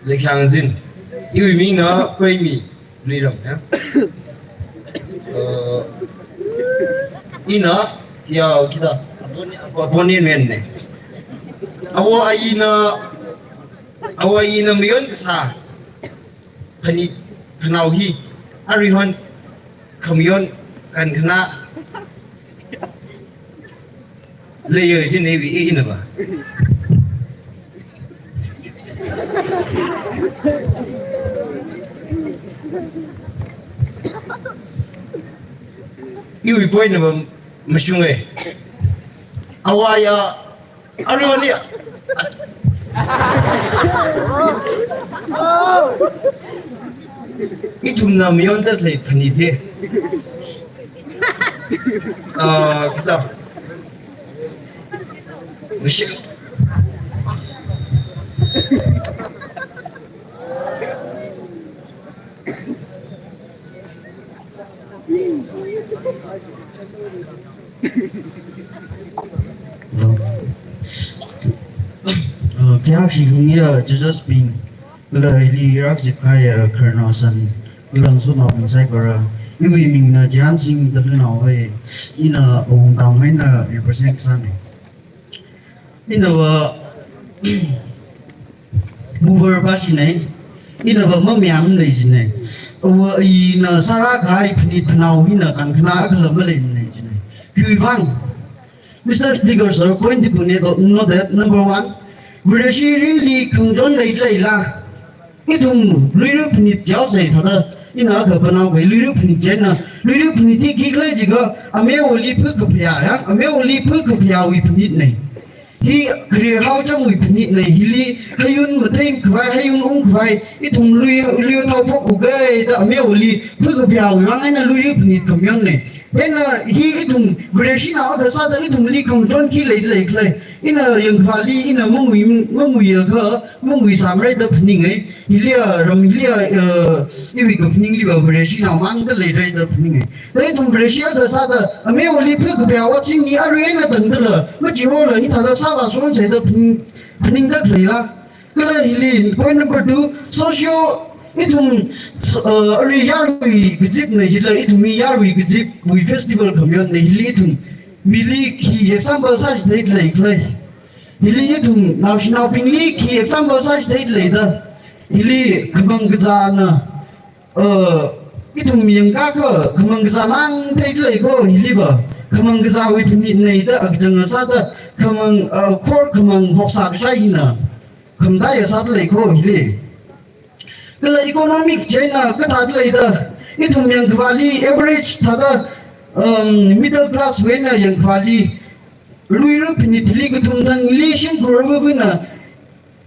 le khang zin iwi mi na pei mi li ram ya ina ya kita boni men ne awo ina mion sa phani phanau hi ari hon khamion kan khana le ye jin ne bi ina ba Iwi point na masyunge. Awaya ano ni? Itum na miyon dat lay panite. Kisa. Masyung. Kaya siya just being li rak jip kaya kernasan lang so na inside para iwi ming na jan sing dal na hoy ina ong tang mai na represent san ina wa mover ba shi nei ina ba ma myam nei ji nei na sara gai phni phnau hi na kan khna khlam le nei chine kui wang Mr. Speaker sir point the pune know that number one Vidashi really kungjon lei la itung liru phni jaw sai thada ina ka panau bai liru phni jena liru phni ti ki le jiga ame oli phu ka phya ya ame oli phu ka phya wi phni nei hi kri hau chang wi phni nei hili hayun matain khwai hayun ong khwai itung liru thau phok u gai da ame oli phu ka phya wi wang na liru phni kamyon nei then hi itung Vidashi na da sa da itung li kungjon ki lei klai ina yang khali ina mongui ka mongui samrai da phni ngai hilia ramhilia iwi ka phni li ba Vidashi na mang da lei da phni ngai dai tung Vidashi da sa da ame oli phu ka phya wa ching ni aru na dang da la ma ji ho la hi tha da sa ba song chai da phni da lei la kala hili point number 2 socio itung ari yarui gijip nei hila itung mi yarui gijip wi festival kamyon nei hili itung mili ki example sa dei lei klai hili itung national pingli ki example sa dei lei da hili khamang gzana itung miyang ka khamang gzamang dei lei ko hili ba khamang gza wi phni nei da agjang sa da khamang khor khamang hoksa ka ina khamda ya sa lei ko hili kala economic China ka thad lei da itung yang khwali average thada middle class we na yang khwali luiru phini thili ka thum dang relation grow na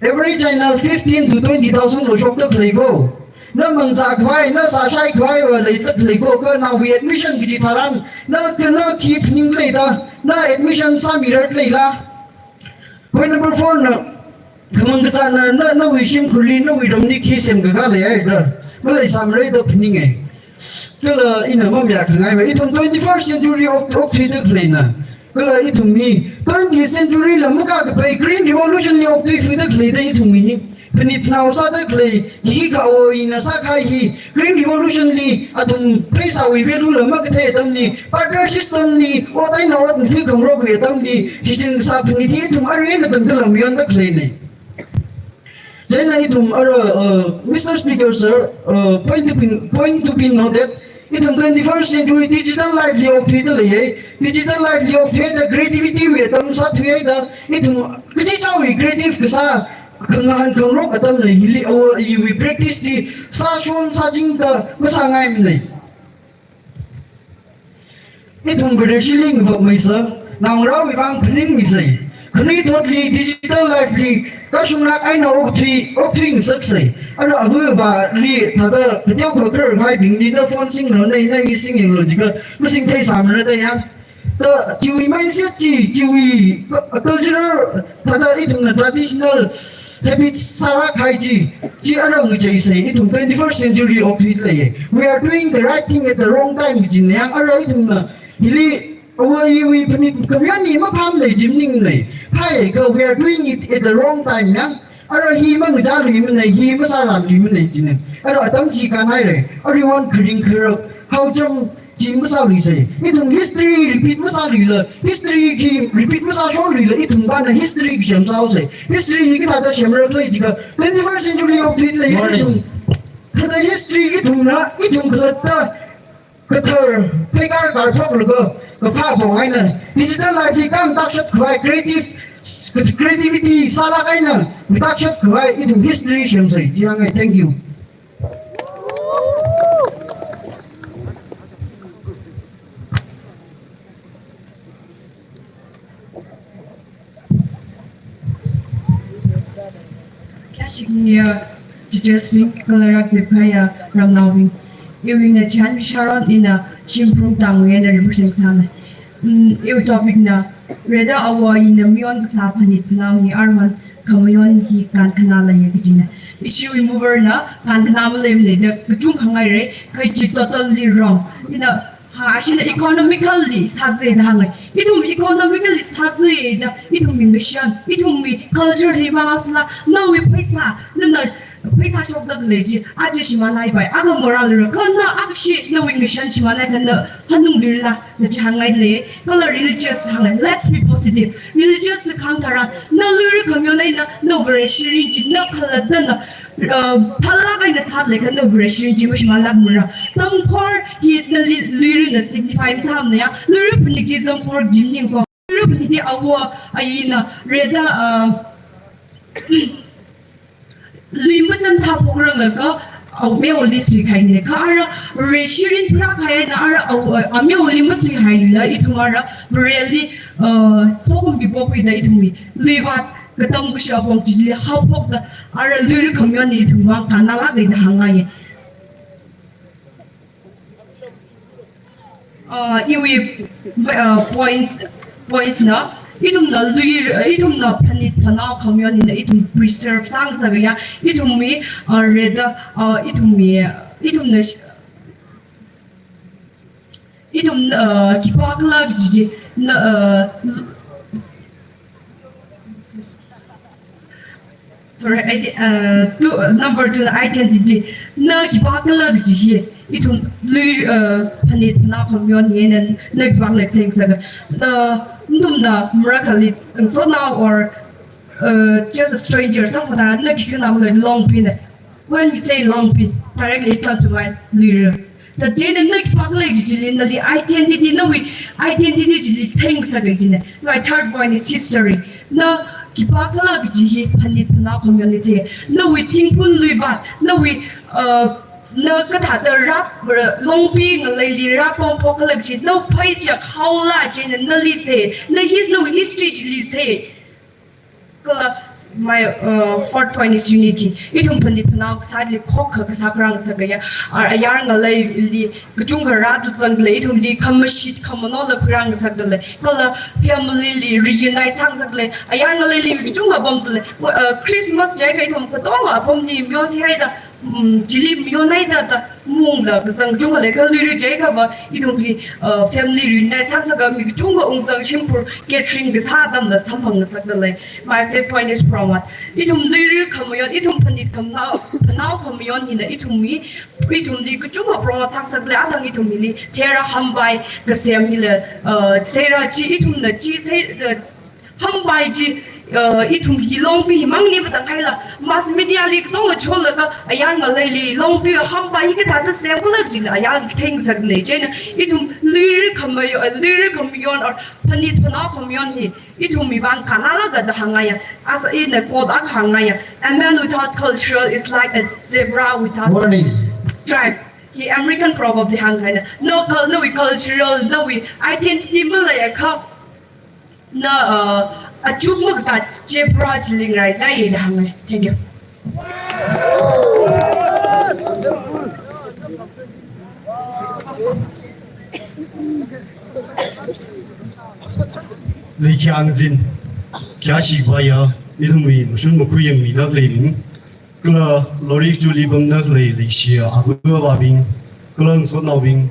average China 15 to 20,000 lo shop tak lei go na mangza khwai na sa shai khwai wa lei tak lei go ka na we admission ki tharan na kana keep ning lei da na admission sa mirat lei la point number 4 na khamang ka chana na wishim khuli na widom ni khi sem ga le ai da malai samrai da phning ai kala ina ma mya khangai ba itum 21st century ok thi da kleina kala itum ni 20th century la muka ka pai green revolution ni ok thi da klei da itum ni phni phnaw sa da klei hi ka o ina sa khai hi green revolution ni atum phaisa wi velu la ma ka the tam ni partner system ni o dai na wat ni thi kam ro ke tam ni hiting sa phni thi tum ari na dang da lam yon da klei nei Jena itum Mr. Speaker sir, point to be noted. Itum 21st century digital life li ok thui da lei digital life li ok thui da creativity we tam sa thui da itum kiji chawi creative ka sa khangan khangrok atam nei hili we practice di sa shon sa jing da masa ngai mi nei itum Vidashi ling va mai sa nang ra wi wang phning mi sai khni totally digital life li ka shungnak ai na ok thui sak sai ara abu ba li thada video ko kar ngai bing ni na phone sing no nei nei sing ing lo jiga lu sing thai sam na da ya the chiwi mindset chiwi cultural thada itung na traditional habits sara khai ji ara ngi chai sai itung 21st century ok thui le we are doing the right thing at the wrong time ji nyang ara itung na hili we community ma pham le jimning nei hai ka we are doing it at the wrong time yang ara hi ma ngi ja li min nei hi ma sa ran li min nei jin ara atam ji kan hai re everyone kring khrak how jam ji ma sa li sai itung history repeat ma sa li la history ki repeat ma sa shon li la itung ba na history ki sham sa sai history hi ka da sham ra klai ji ka 21st century of tweet le itung the history itung na itung glata Kathar, pegar gar thok lugo, kapha bongai na. Digital life li kang takshat khwai creativity sala kai na. Takshat khwai itum history shem sai. Jiang thank you. Kashmir, Jasmine, Kalarak Depaya, Ramnavi. Iwing na chan Sharon ina Shimpung Tangwe na represent sana. Iw topic na reda awa ina miyon sa panit na ni Arman kamayon hi kan kanala ya kijina. Issue remover na kan kanama lem ne na kujung hangay re kay chi totally wrong. Ina asina economically saze na hangay. Itum economically saze na itum English yan. Itum mi culturally mga sila na we paisa na पैसा शोक the lazy आज सिमा नाइ bye आगा morale र कन akshi no inglishan सिमा नाइ कन हनुम बिरला न changai le color religious hang let's be positive religious khang thara na lur community na no version ji na khala na thalla kai na sat le kan no version ji mish malak mura some core he na lur na signify tham ne ya lur punik ji some core jimning ko lur punik ji awa aina reda limachan tha pokra la ka me only sui khai ne ka ara reshirin pra khai na ara me only ma sui hai la itungara really so hum bi pokui da itumi liwat katam ku sha bom ji ha pok da ara lur community thuma kanala ga da hanga ye iwi points na itum na luir itum na panit panau community na itum preserve sang sagaya itum mi reda itum na itum kipakla ji na sorry number 2 identity na kipakla ji itum luir panit panau community na kipakla things saga Numda miracle so now or just a stranger something that long pin. When you say long pin, directly it comes to mind leader. The gene neck populate in the identity no we identity things again. My third point is history. Now Kipakala Ji Panit Pana community. No we think pun livat, no we no kata the rap long being a lady rap on pokalak no page how large and no lise no his no history lise my fourth point is unity itum pandit now sadly kokka sakrang sagaya ayang lay li kujung rat zang le itum li kamashit kamono la kurang sagale kala family li reunite sang sagle ayang lay li kujung bom Christmas jai kai thom ko to bom ni myo si haida Jili Mionai da Mungla, Zangjunga, like a little Jacob, it family reunite Sansaga, Mijunga, Ungsang, Shimpur, Getting this Hadam, the Sampang Sakale. My fifth point is from what? Itum Liru community, Itum Pandit come now community in the Itumi, Itum Likujunga, Promo Taxagle, Adam Itumili, Terra Hambai, the Samila, Sarah G, Itum the G, the Hambai G. Itum hi long bi mang ni batang kai la mass media li to chol la ayang la li long bi ham ba hi ka ta sem ko la jin ayang thing sak le chen itum lyric communion or panit pana communion itum mi bang kana la ga da hangaya as in the code ak hangaya a man without culture is like a zebra without stripe he American probably hangaya no cultural no we identity malaya ka na a chukma kat chepra chiling rai sai da hang thank you Li Chiang Jin kya shi ba ya idumi musun mo kuyang mi dak leibing kla lori chu li bang nak lei li shi abu ba bing klang so naw bing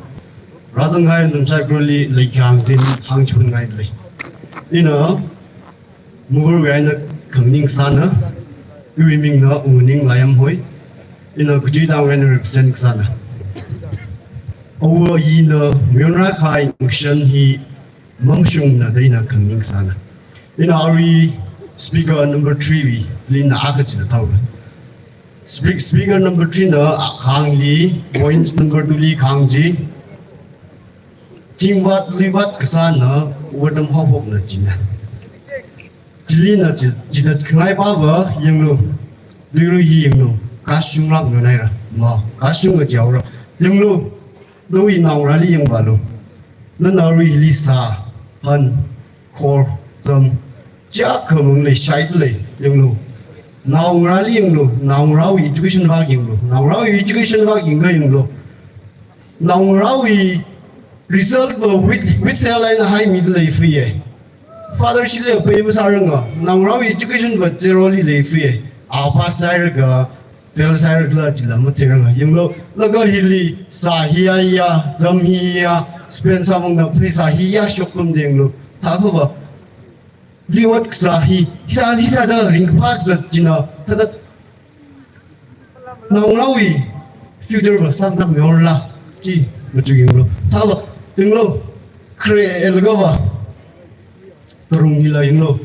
razang hai num sai groli Li Chiang Jin hang chun ngai lei ina Mur Wayne Kangning Sana, Uiming na Uning Layam Hoi, in a Kujida when represent Sana. Over in the Mionra Kai Mukshan he Mangshung Nadina Kangning Sana. In our speaker number 3, Lina Akach the Tower. Speaker number 3, Kang Li, points number 2, Li Kangji. Tingwat Livat Kasana, Wadam Hop of Najina. Jilina jidat kengai baba yang lu liru hi yang lu kasung lak nu nai ra ma kasung ga jaw ra yang lu lui naw ra li yang ba lu na na ri lisa han kor tam ja kamung le shai le yang lu naw ra li yang lu naw ra wi education ba yang lu naw ra wi education ba yang lu naw ra wi result with cell line high middle free Father Shile pay masaranga nangrao education but zeroli le free apa sai ga fel sai ga chila matiranga yinglo laga hili sahiya ya zamhiya spend samong na pisa hiya shokum denglo thago ba liwat sahi hisa da ring park da jina tada nong lawi future ba san nak yor la chi ma chu yeng lo tha ba yeng lo create lo ba turung hi la yeng lo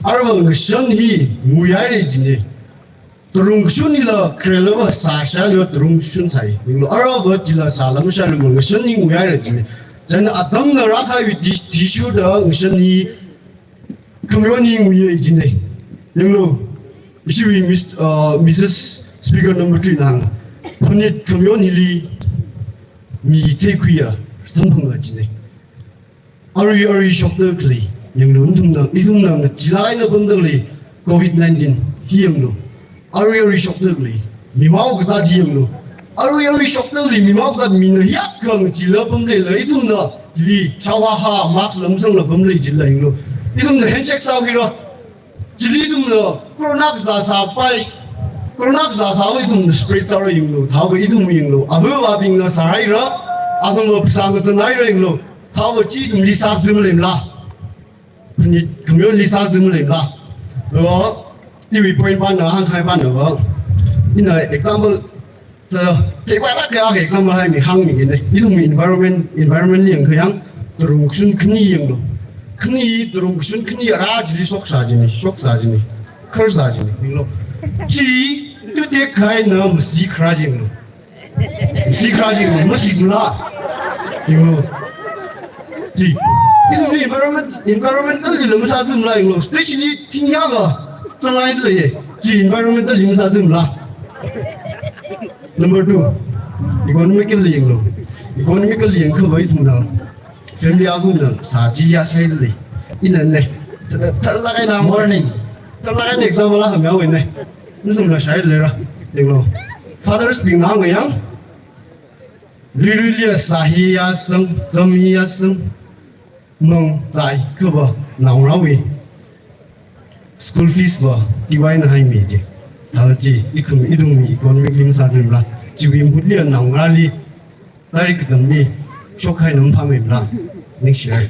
ar ba ng shan hi mu ya re ji ne turung shun hi la create lo ba sa sha lo turung shun sai yeng lo ar ba ji la sa lam sha lo ng shan hi mu ya re ji ne jan adang na ra khai di shu da ng shan hi community mu ye ji ne yeng lo issue Mrs. Speaker number 3 nang punit community mi te kuya samphung la jine ari shock de kli yang lo idum nang jilai na bandali COVID-19 hiang lo ari shock de kli mi mau ka sa hiang lo ari shock de kli mi mau ka mi na yak kang jila bamle la idum na li chawa ha max lam sang la bamle jila yang lo idum na handshake sa hiro jili dum lo corona ka sa pai corona ka sa wai dum spread sa ro yung lo tha ba idum yung lo abu ba bing na sa hai ra adum lo psa ga nai ro yung lo tha ba chi dum li sa zum le la ni community li sa zum le la lo ni wi point ban na hang khai ban na ba in a example te ba la ga example hai mi hang mi ne idum environment yang khayang turung sun khni yung lo khni durung sun khni ra ji sok sa ji ni khar sa ji ni lo ji tu de khai na ma si khra ji lo ma si la lo ji ni environmental li lo sa zum la lo station ni tin ya ga zang ai le ye ji environmental li sa zum la number 2 economical li lo economical li kha bai thu na family agu na sa ji ya sai le in ne ta la kai na morning ta la kai ne example la ha mya wen ne nu sum la sai le ra ding lo fathers being na ngang li li sa hi ya sang zam hi ya sang nong zai ke ba nang ra wi school fees ba divine hai me je ta ji ikum idum mi economic lim sa jim la ji wi mu li nang ra li lai ke dam ni chok hai nang pha me la next year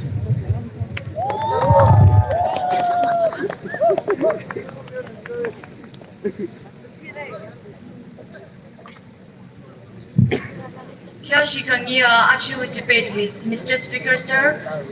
Kyashikangia actually debate with Mr. Speaker Sir,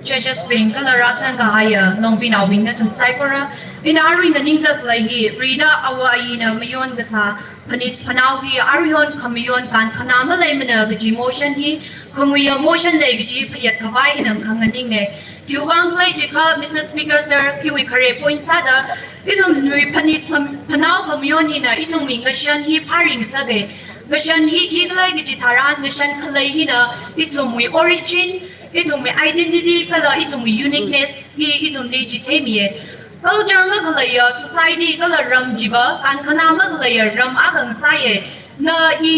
Judges Being Kalarasan Gahaya, Longbina Wingatum Saikora, in Aring and Ingak Lahi, Rida Awaina, Mayon Gasa, Panit Panawi, Arion, Kamion, Kan Kanama Lemina, Gaji motion he, Kunguya motion negaji, Payat Kawai, and Kanganine. Kiwang Lajika, Mr. Speaker Sir, Kiwi Kare Point Sada, Itum Panit Panau Kamionina, Itum Mingashan he paring Sage. Gashan hi kiglai gitaran gashan khalai hina itum we origin itum we identity kala itum we uniqueness hi itum legitimate culture ma khalaya society kala ram jiba kan khana ma khalaya ram agang saye na hi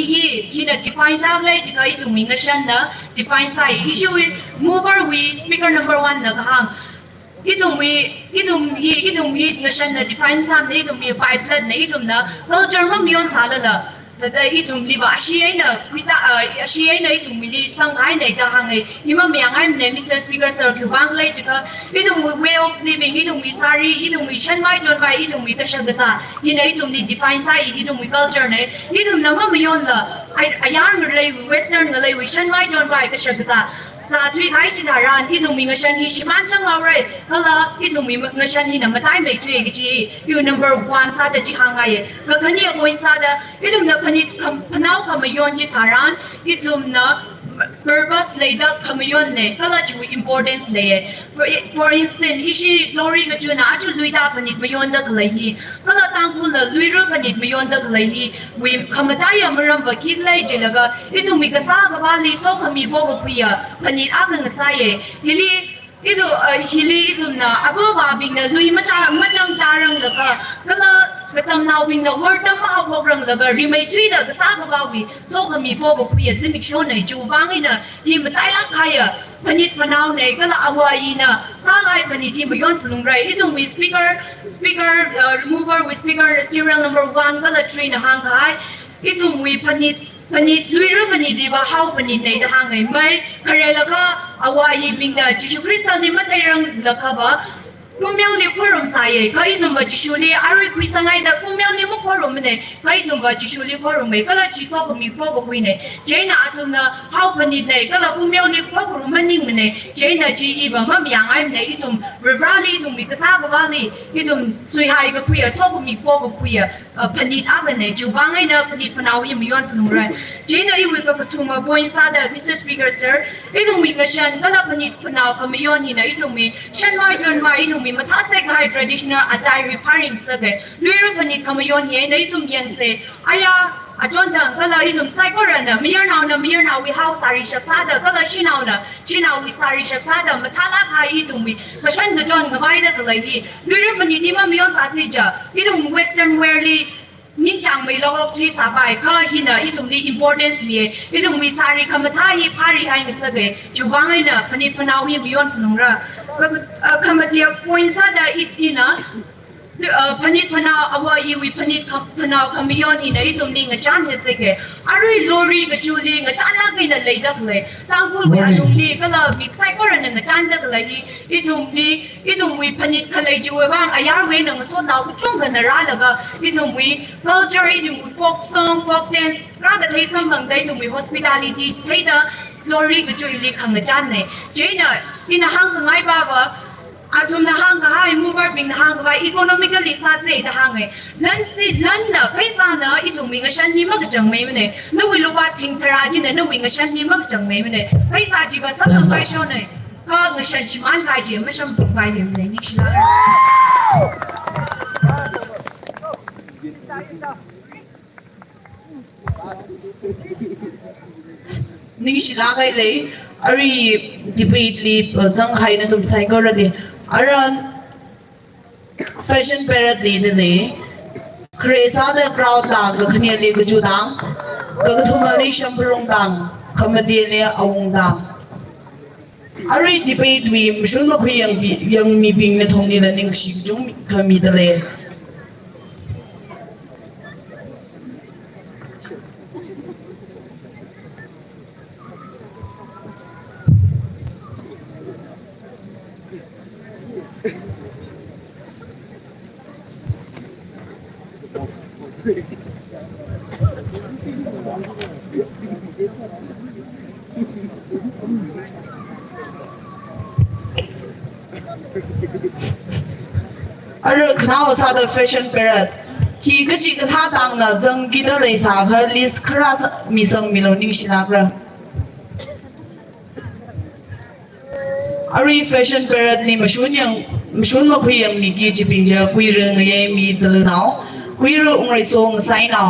hina define sa lai jika itum we gashan na define sai issue with mover we speaker number 1 na kahang itum hi gashan na define sam na itum we pipeline na itum na culture ma mion salala Tada itum liba ashiay na kuita ashiay na itum mili sangai na itahangay ima miyangay na Mr. Speaker Sir Kubang lay jika itum way of living itum we sari itum we shanwai John Bai itum we kashagata hina itum ni define sai itum we culture na itum nama mayon la ayar ngalay we western ngalay we shanwai John Bai kashagata sa tui kai chitaran itum mi ngashan hi shiman chang awray kala itum mi ngashan hi na matay may tui gichi yu number 1 sa da jihangay ngakani apoin sa da itum na panit panaw kamayon chitaran itum na purpose lay da kamayon ne kala ju importance lay for instance ishi lori ga ju na aju luida panit mayon da kalay hi kala tangkul na luiro panit mayon da kalay hi we kamataya maram ba kitlay jilaga itum mi kasa gabali so kami bobo puya panit agang saye hili hili itum na abo babing na lui macang tarang laka kala katang nawing na word na mahawag laga rimay tui da kasama bawi so kami po kuya zimik show na juwangi na hi matayla kaya panit panaw na kala awayi na sangay panit hi mayon pulungray itong we speaker remover we speaker serial number 1 kala 3 na hangkay itong we panit luiro panit diba how panit na itahangay may karela ka awayi bing na Jishu Kristal di matayrang laka ba กูเมียวเลี้ยขวรมสายก็อีจุ่มว่าจิชูเลี้ยอะไรคุยสังไงแต่กูเมียวเลี้ยมุขวรมเนี่ยก็อีจุ่มว่าจิชูเลี้ยขวรมก็เลยจิสอบมีพวกคุยเนี่ยเจน่าจุ่มนะเฮาพนิดเนี่ยก็เลยกูเมียวเลี้ยขวรมมันนิ่งเนี่ยเจน่าจีอีบ้ามันยังไงเนี่ยอีจุ่มริบราลีจุ่มมีกษาบวาลีอีจุ่มสุยหายก็คุยสอบมีพวกคุยพนิดอะไรเนี่ยจูบังไงเนี่ยพนิดพนาวยังมีย้อนพนุไรเจน่าอีวิก็กระทุ่มมาpointซาเดอร์ Mr. Speaker sir อีจุ่มมีกษันก็เลยพนิดพนาวพมีย้อนนี่นะอีจุ่มมีฉันว่าจนว่าอีจุ่มมีมาทัศน์ให้ traditional attire repairing สักลุยรุ่นพนิดพมีย้อนเนี่ยในอีจุ่มยังเสอายาอาจารย์ก็เลยอีจุ่มไซโคเรนเนี่ยมีนาเนี่ยมีนาวิฮาวสาริชับซาเดก็เลยชินาวเนี่ยชินาวิสาริชับซาเดมาทาลาคายอีจุ่มมีมาฉันก็จอนก็ไปได้ก็เลยลุยรุ่นพนิดที่มันมีย้อนสาสิจ้ะอีจุ่ม western wear ลีนิ่งจังไม่ลอกที่สบายก็หินะอีจุ่มนี่ importance มีอีจุ่มวิสาริคำว่าท่าฮีพาริให้เนี่ยสักจูวังไงเนี่ยพนิดพนาวฮีมีย้อนพนุระคำว่าเจีย point ซาเดอีนะพนิดพนาวอวัยวิพนิดพนาวคำย้อนอีนะอีจุ่มลิงอาจารย์เนี่ยสิเกอะไรลอรี่กับจูลิงอาจารย์ลักเลยนะเลยดักเลยตั้งพูดไปอารมณ์ลีก็เลยมีไซโคเรนอาจารย์ดักเลยอีจุ่มนี่อีจุ่มวิพนิดเขาเลยจูว่างอายาเวนึงส่วนเราก็ช่วงกันนะร้านแล้วก็อีจุ่มวิ culture อีจุ่มวิ folk song folk dance ร้านแต่ที่สมบังได้จุ่มวิ hospitality ที่เดอลอรี่กับจูลิงขังอาจารย์เนี่ยเจน่ะอีน่ะห้างขังไงบ้าวะอาจุมนะฮังก็ให้ mover บิงนะฮังก็ไป economically ซาเจนะฮังไงลันสิลันนะไปซานะอีจุมมิงก็ฉันนี่มักจังไม่เนี่ยนู่นวิลูกว่าทิ้งทราจินเนี่ยนู่นวิงก็ฉันนี่มักจังไม่เนี่ยไปซาจีก็สับต้องใช้ชนเนี่ยก็ก็ฉันชิมันไปจีไม่ฉันต้องไปเนี่ยนี่ชิลานี่ชิลาไงเลยอะไรดีเบตลีจังไห้นะตุ้มใส่ก็ระดีอะไรแฟชั่นเปรตลีนี่เลยครีซาเดอร์กราวต่างกับขณีลีก็จูดังก็ทุ่มลีชัมปรุงดังคำเดียเลียอาวงดังอะไรดีเบตวีมชุนมาคุยยังมีบิงในทงนี้นะนิ่งชิจุงคำมีทะเลอะไรขณะว่าซาเดอร์แฟชั่นเปรตฮีก็จีกันท่าตังนะจังกินอะไรสาขาลิสคราสมีสังมิโลนิ่งชินักระอะไรแฟชั่นเปรตนี่มาชุนมาคุยยังนี่กี่จีบิงจะคุยเรื่องยังมีตะลึงเอาคุยเรื่องอะไรทรงไซน์เอา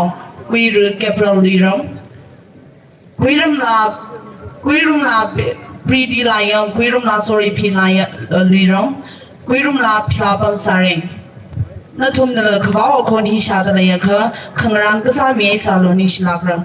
คุยเรื่องแคปราลีรัมคุยเรื่องลาปรีดีไลน์คุยเรื่องลาสอรี่พินไลน์ลีรัมคุยเรื่องลาพิลาบัมซาเรงนั่นทุ่มนั่นเลยเขาเอาคนที่ชาติอะไรก็ขังรังก็สามีสาโลนิชลักระ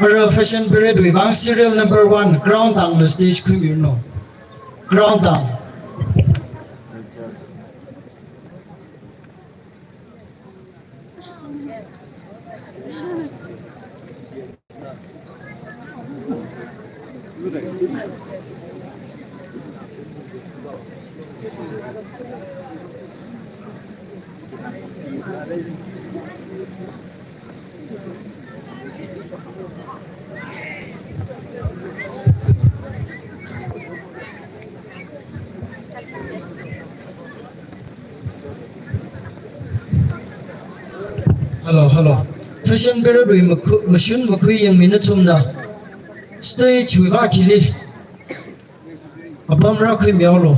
Our fashion period we bang serial number 1 ground down the stage queen no ground down hello fashion period we machine makui yang minutum na stage we va kili abam ra kui mialo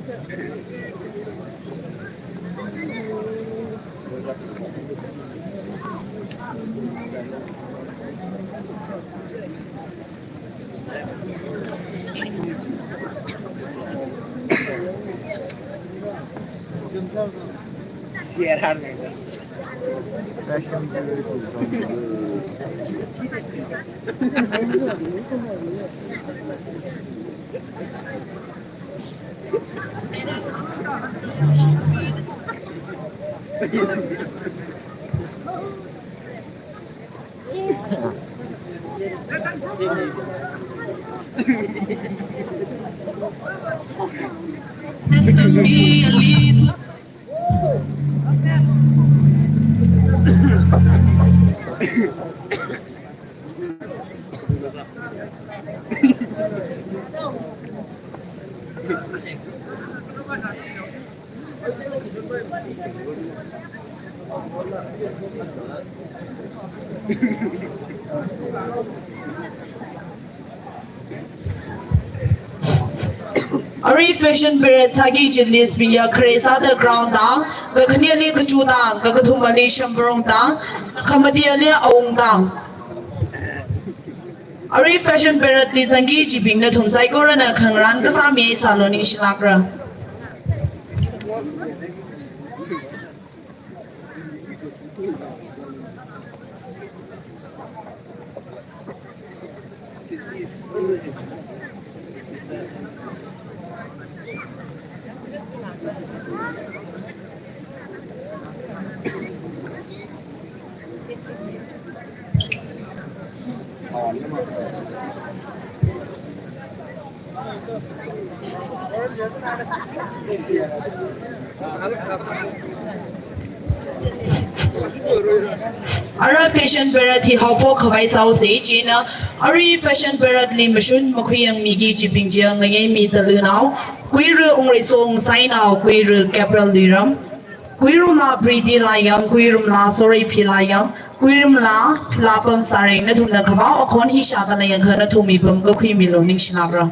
Fashion period is on the Ari fashion period tagi jenis biya kresa the ground dang, gaknya ni kejutang, gakathuma ni shambrong dang, kamadia ni aung dang. Ari fashion period ni zangi jibing na thumsai korana khangran kasami saloni shilakra. Ara fashion period hi haupo khabai sau se jina ari fashion period li mashun makhuyang migi jiping jiang ngai mi dalunau kuiru ongri song sainau kuiru capital liram kuirum la priti layam kuirum la sorry philayam kuirum la philapam sareng na thumna khabao akhon hi shata layang khana thumi pam ko khui milo ning shinabra.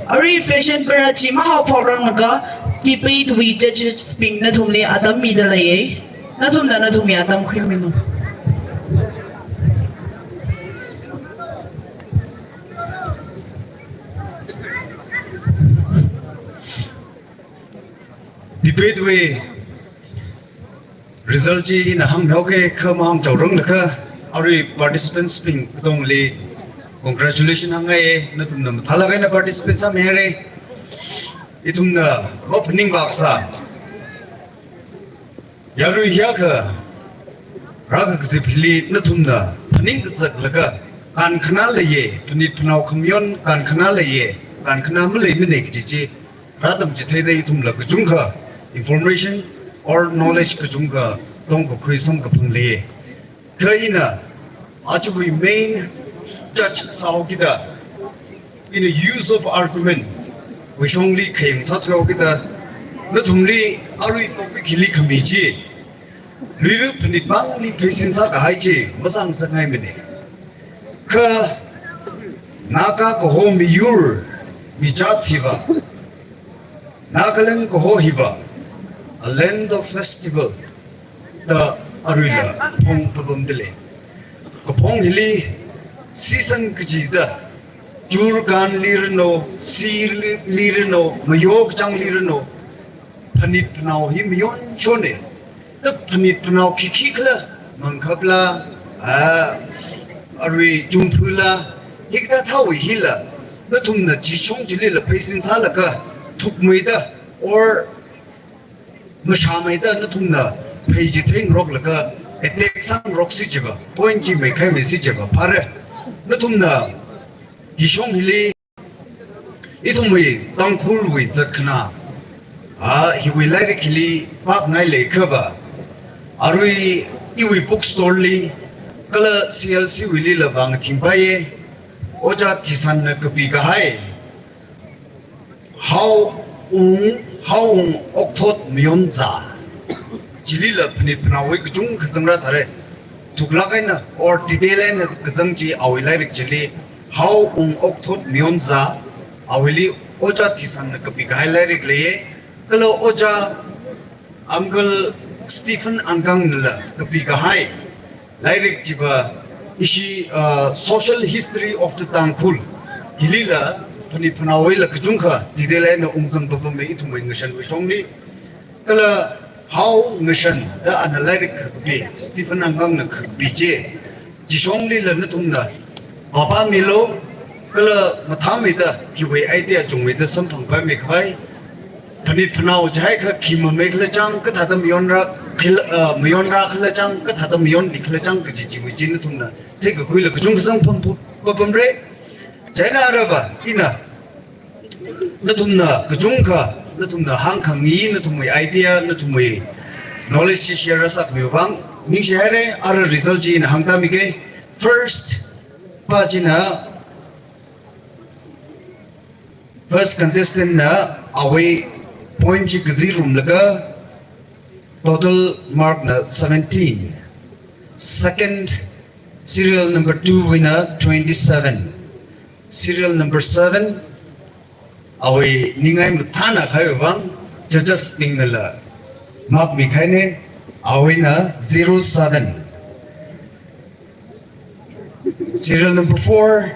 Ari fashion period chi mahau program naga debate we judges speak na thumle adam mi dalai na thumna na thumi adam khimino. Debate we result ji na ham noke kham ham chawrang lakha ari participants ping tongli congratulations hangai na tumna thalagai na participants am here itumna opening baksa yaru hyakha raga gzipli na tumna paning gzak laga kan khana laye panit pnau khamyon kan khana laye kan khana mle mine kiji radam jithai dai tumla kjungkha information or knowledge kjungka tong ko khuisam ka phangle kaina actually main judge saugida in the use of argument we only came sathogida na thumli ari topic hili khamiji liru phanit bang li phesin sa ka haiche masang sangai mene ka naka ko ho mi yur mi jathiva nagaland ko ho hiva a land of festival the arila pong pabam dile ko pong hili season kjida jur kan lirno sir lirno mayog chang lirno phanit pnau hi myon chone the phanit pnau khikhi khla mangkhapla a ari jumphula hikta thawi hila na thumna ji chong jile la phaisin sala ka thukmeida or masamaida na thumna phaiji theng rok la ka attack sang rok si jaba point ji me khai me si jaba pare na thum na hishong hili itumui tangkhul wi zakhna hi wi lai khili pak nai le khaba arui iwi bookstore li kala CLC wili la bang thimpai oja thisan na kapi ka hai how okthot mion za jili la phni phnawi kjung khazangra sare tukla kaina or didelen kazang ji awi lai rik jili how okthot mion za awili oja thisan na kapi ka hai lai rik le kala oja uncle Stephen Anggang nila kapi ka hai Lyric jiba ishi social history of the Tangkhul hilila phani phanawi la kjungkha didele na ungzang baba me ithumai ngashan wi songli kala how ngashan da an lyric be Stephen Anggang na bije ji songli la na thumna baba milo kala mathami da hiwe idea jungwe da samphang ba me khwai phani phanaw jai kha khima me khla chang ka thadam yonra miyon ra khla chang ka thadam miyon dikhla chang ka ji wi jin thumna thek khoi la kjung sang pham pam re jaina araba ina na thumna kjung kha na thumna hang khang ni na thumai idea na thumai knowledge chi share sak mi bang ni share ar result ji na hangta mi ke first pagina first contestant na away point ji gzirum laga total mark na 17. Second, serial number 2 winner 27. Serial number 7 awe ningai muthana khayo bang judges ningnala mark mi khaine awe na 07. Serial number 4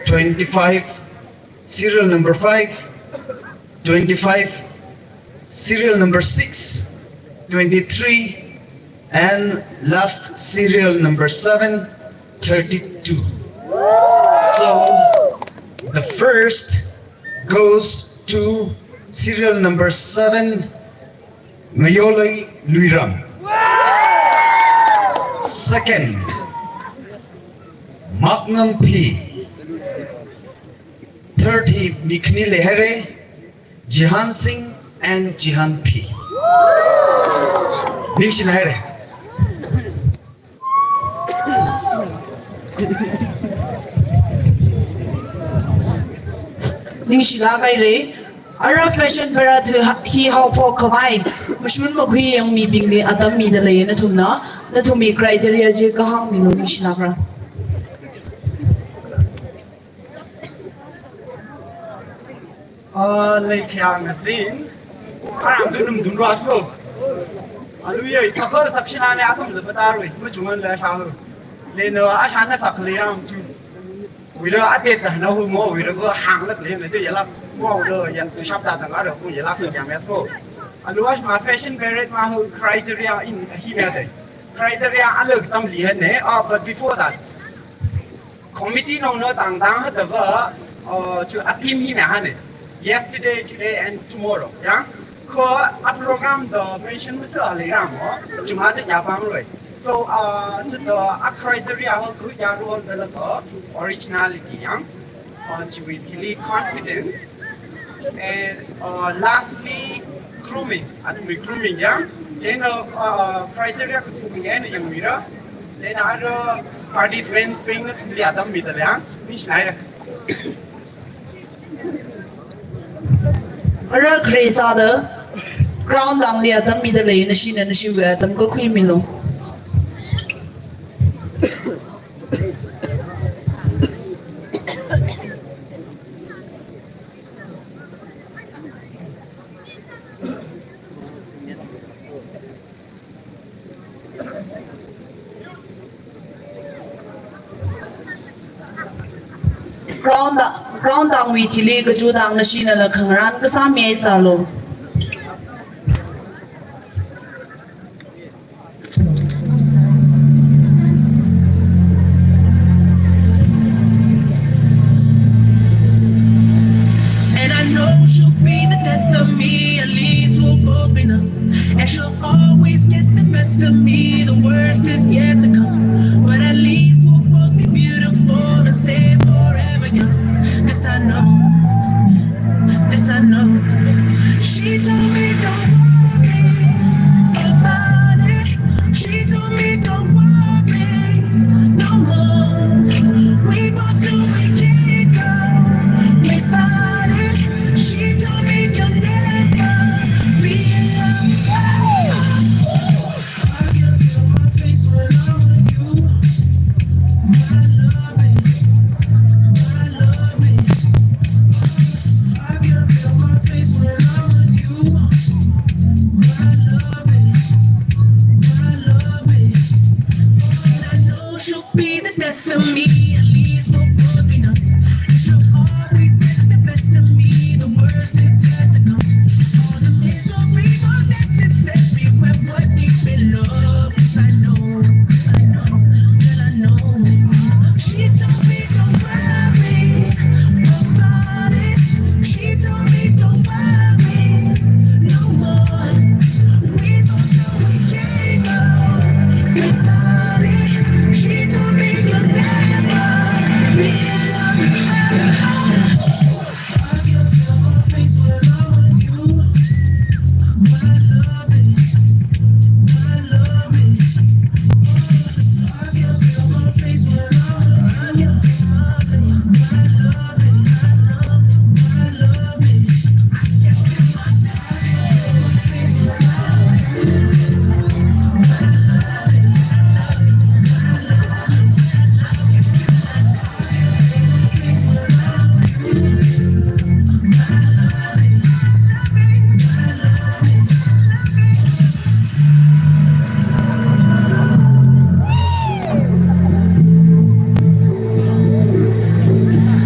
25. Serial number 5 25. Serial number 6 23, and last serial number 7 32. So the first goes to serial number 7 Ngayolay Luiram. Second, Magnum P. 30 Mikni Lehere, Jihan Singh and Jihan P. Ningshin Here. Ningshila Baire, Ara fashion para to he how for Kawai, Mashun Mokui and me being the Adam me the lay in a tumna, the to me criteria Jekaham in Ningshilabra. Like yang scene, I'm doing Rasbo. Aluya, suffer suction on atom the battery, which one left out. They know I had a suckling too. We don't at no more, we don't go hang the plane until you love more to shop that and other who you laugh at young as well. I watch my fashion buried my whole criteria in here. Criteria I looked them but before that, committee no down at the verb to a team here. Yesterday, today, and tomorrow. Yeah, ko a program the mention was early ramo. Jumaja yapang so to the criteria how good ya role the originality, yeah, utility confidence, and lastly grooming. At me grooming, yeah. Then criteria to be any young mirror. Then other participants being to be Adam middle, yeah. Schneider. Ara Grace other ground down the Adam middle lane, she and she wear them go queen milo. Ground down with Tilly, the Judang machine and a Kangaran, the Sami Salo. And I know she'll be the death of me, at least we'll both be numb. And she'll always get the best of me, the worst is yet to come. But at least we'll both be beautiful. death of me, at least we're both enough. And she'll always get the best of me, the worst is yet to come. All the misery was necessary when we're deep in love. Yes, I know, that I know. She told me don't worry about it. She told me don't worry no more. We both know we can't go without it. She told me you'll never be alone. I can feel my face when I'm with you. I love it. I love it. I can feel my face when I'm with you. I love it. I love it.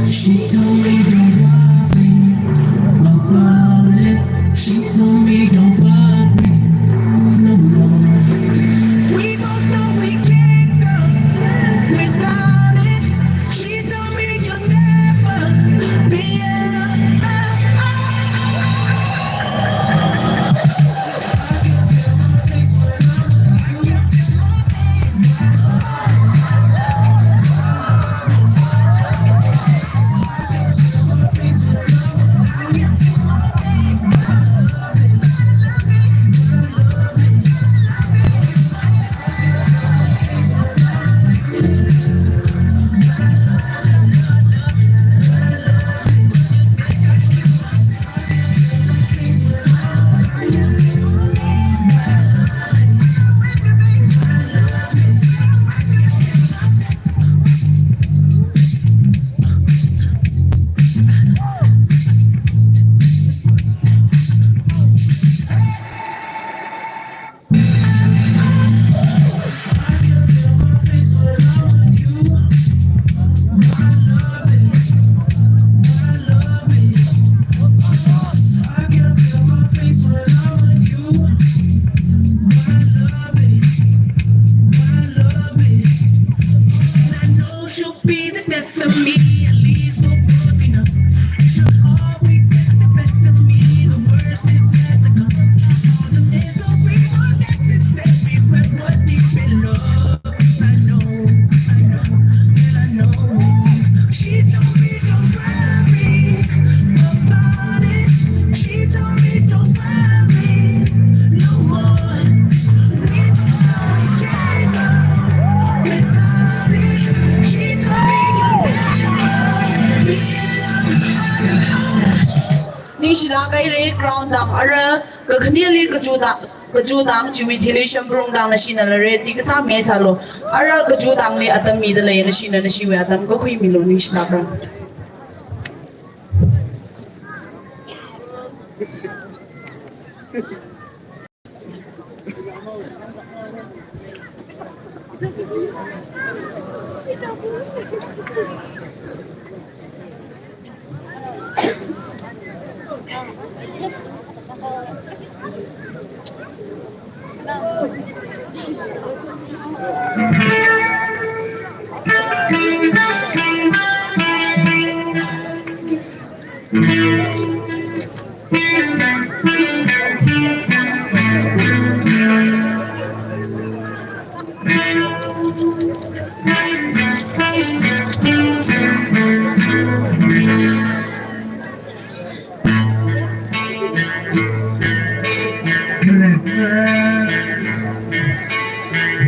She told me don't worry about it. She told me don't worry no more. We both know we can't go without it. She told me you'll never be alone. She'll be the death of me, at least we're both enough. And she'll always get the best of me, the worst is yet to come. All the misery was necessary when we're deep in love. Yes, I know, that I know. She told me don't worry about it. She told me don't worry no more. We both know we can't go without it. She told me you'll never be alone. Ni sila kay re ground dang ara ka khniali ka ju dang ji ventilation brung dang na sina la re ti ka sa me sa lo ara ka ju dang le atam mi da le na sina na shi we atam ko khui mi lo ni sila brang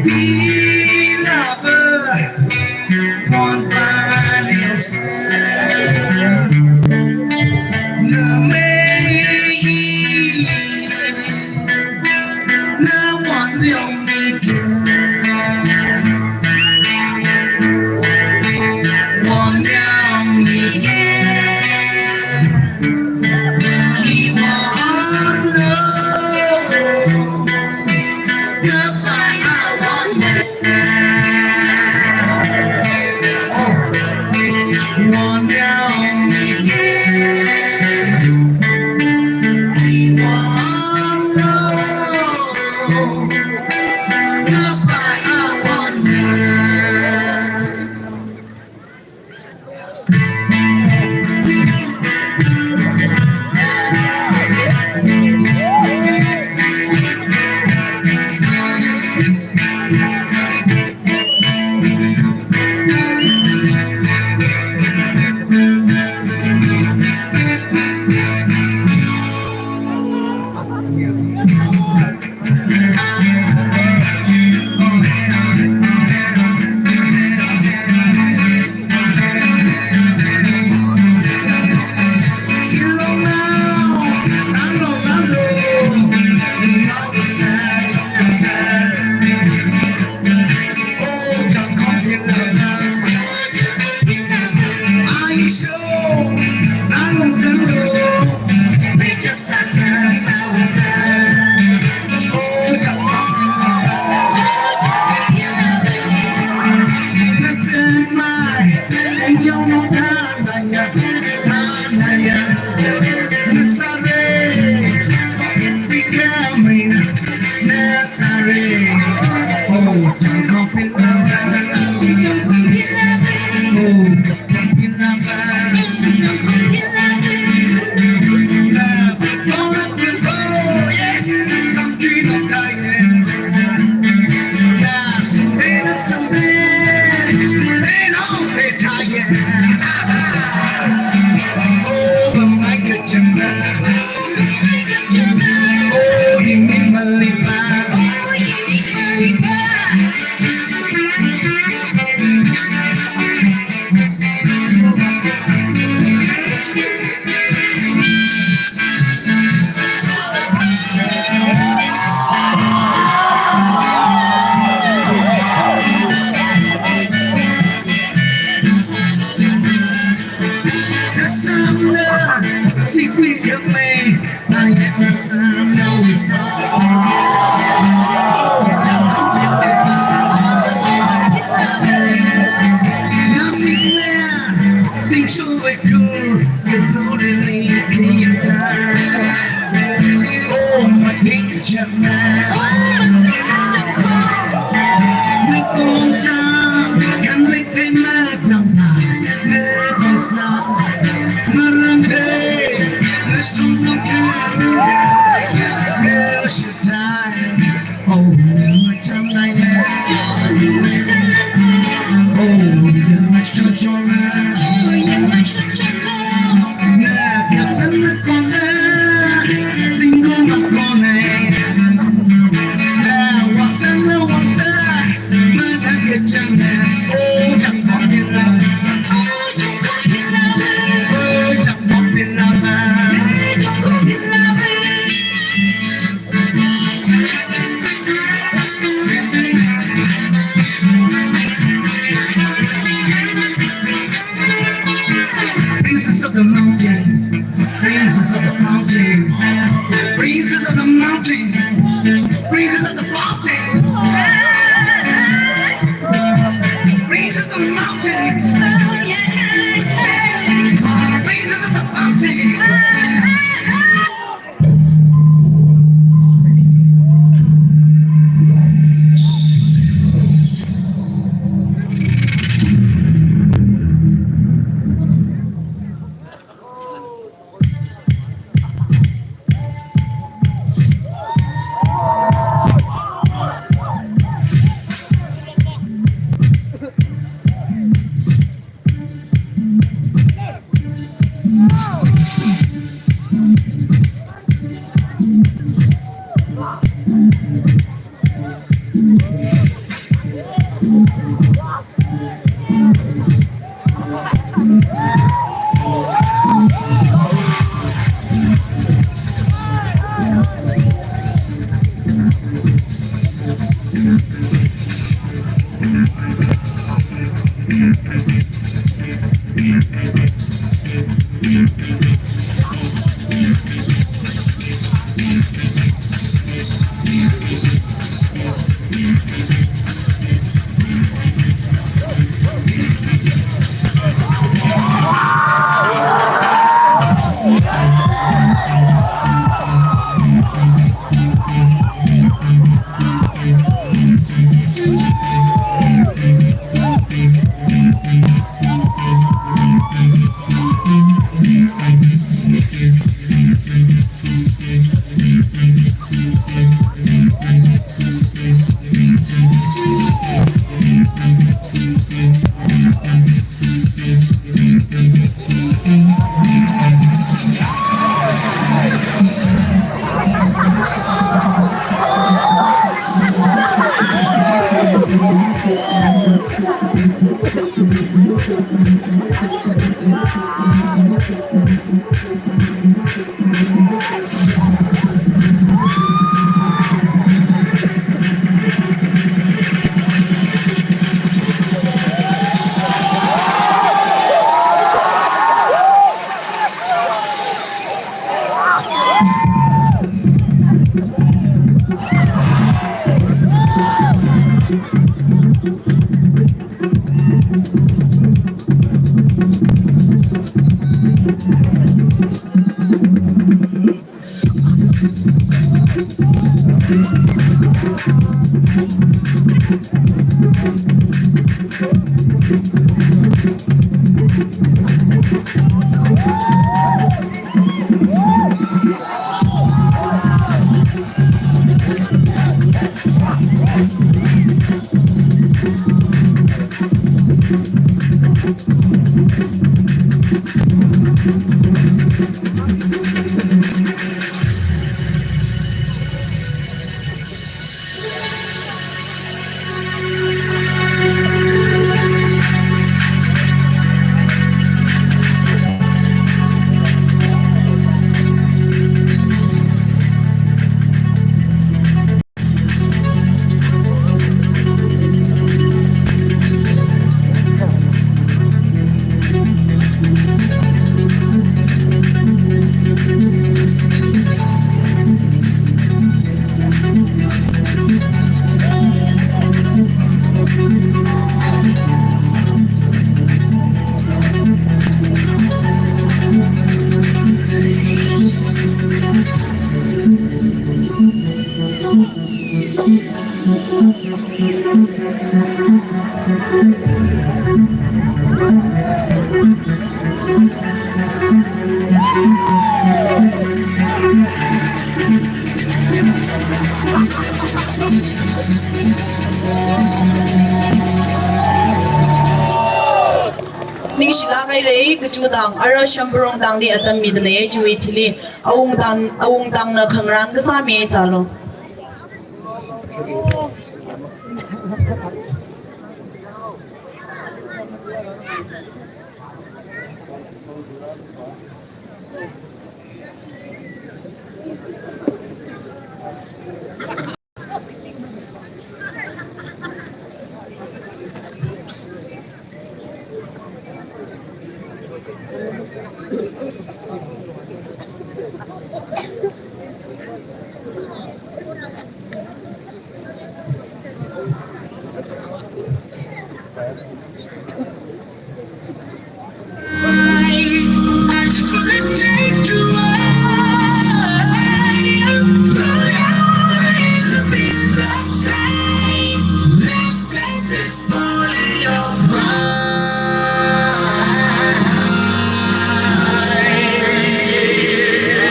Be Breezes of the mountain, breezes of the fountain, breezes of the mountain, breezes of the fountain, breezes of the mountain, breezes of the fountain. ning shila ngai rei ku chu dang ara shambrong dang li atam mi dle chu wi thili awung dang na khangran ka sa me sa lo I just wanna take you away. Through your eyes to be the same. Let's set this body on fire.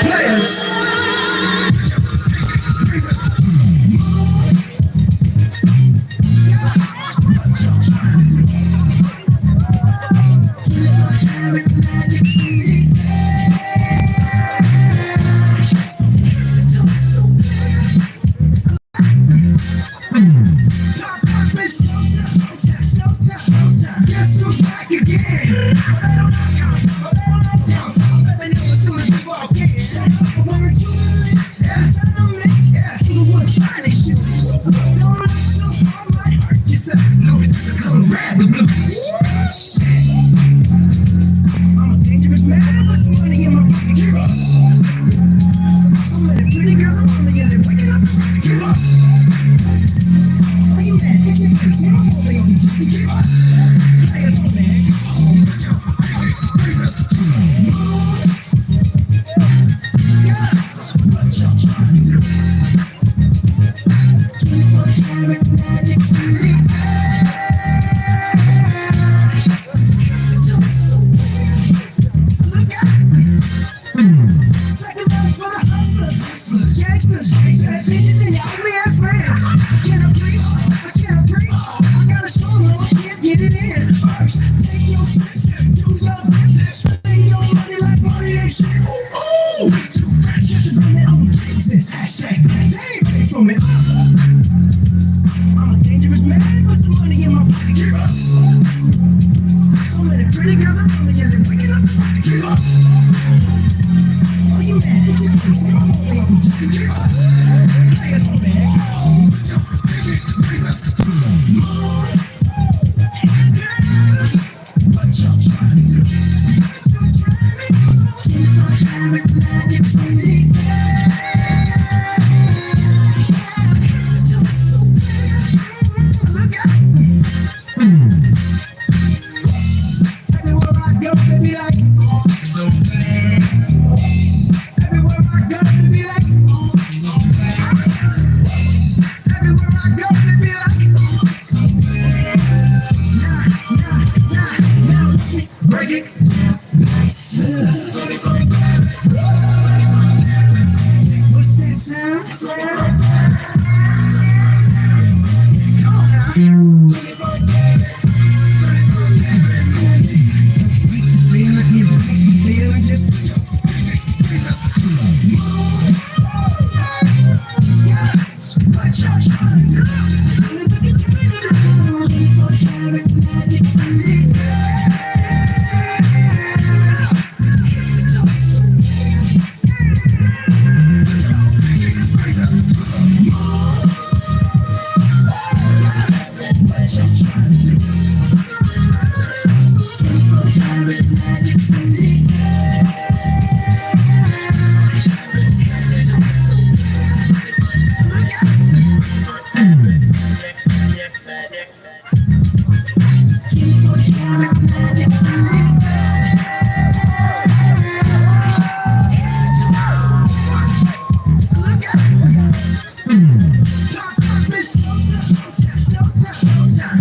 Players. Guess who's back again? I'm a dangerous man with some money in my pocket. Give up. So many pretty girls around me and they're waking up. Give up. Why you mad? Fix your face. Ain't my fault they on me. Just give up. Players on me. So what y'all trying to do? 24 karat magic really. Second verse for the hustlers, gangsters, bad bitches and your ugly ass friends. Can I preach? I can't preach. I gotta show them I can't get it in. First, take your six, do your business, spend your money like money ain't shit. Ooh, too fresh to bring it on Jesus. Hashtag, they ain't ready for me. I'm a dangerous man with some money in my pocket. Give up. So many pretty girls around me and they're waking up. Give up. Oh, you mad? Fix your face. Ain't my fault they on me. Just give up. Players on me. What y'all trying to do? Magic really. Look out. Everywhere I go, they be like, so bad. Everywhere I go, they be like, so bad. Everywhere I go, they be like, so bad. Now, let me break it down. What's that sound? Come on now. Feeling just what y'all trying to do? Magic really.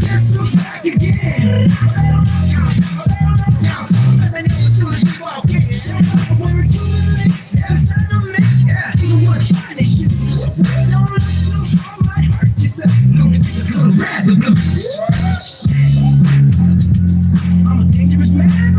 Guess who's back again? We're humans, yes, and a mix, yeah. You was finding shoes. Don't let so hard might hurt yourself. No, you're gonna rap the blues. I'm a dangerous man.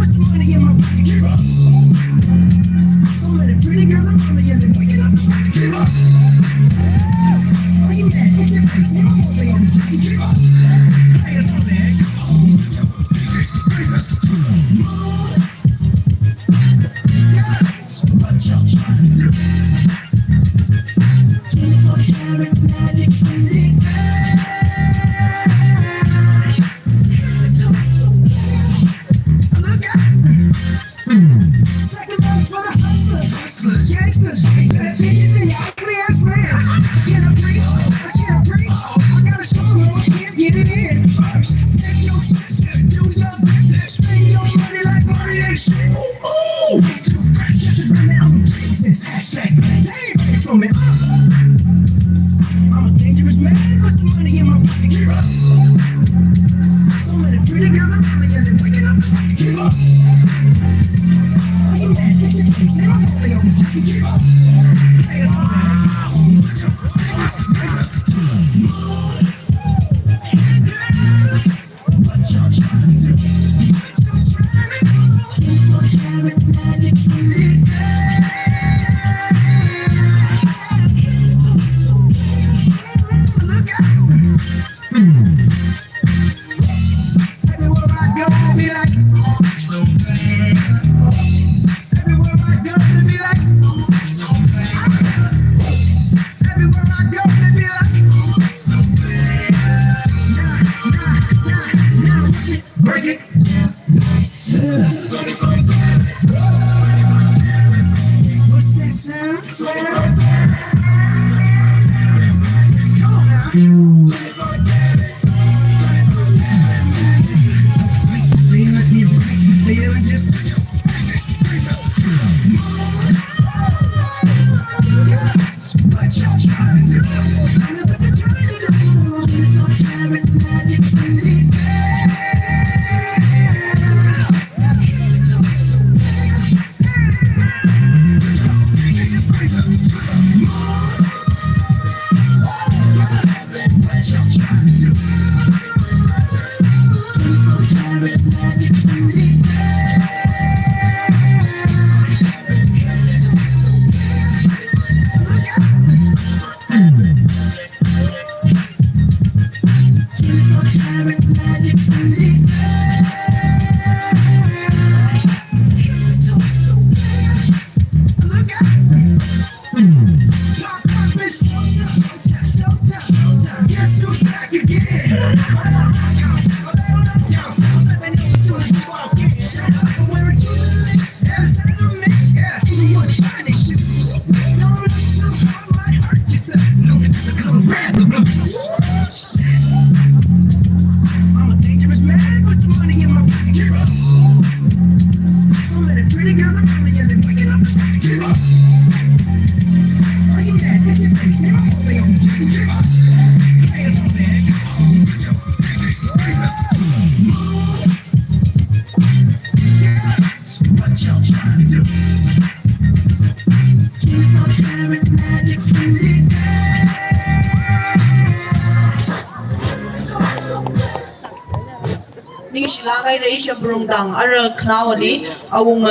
ning silangai reisha brungdang ara knawali awung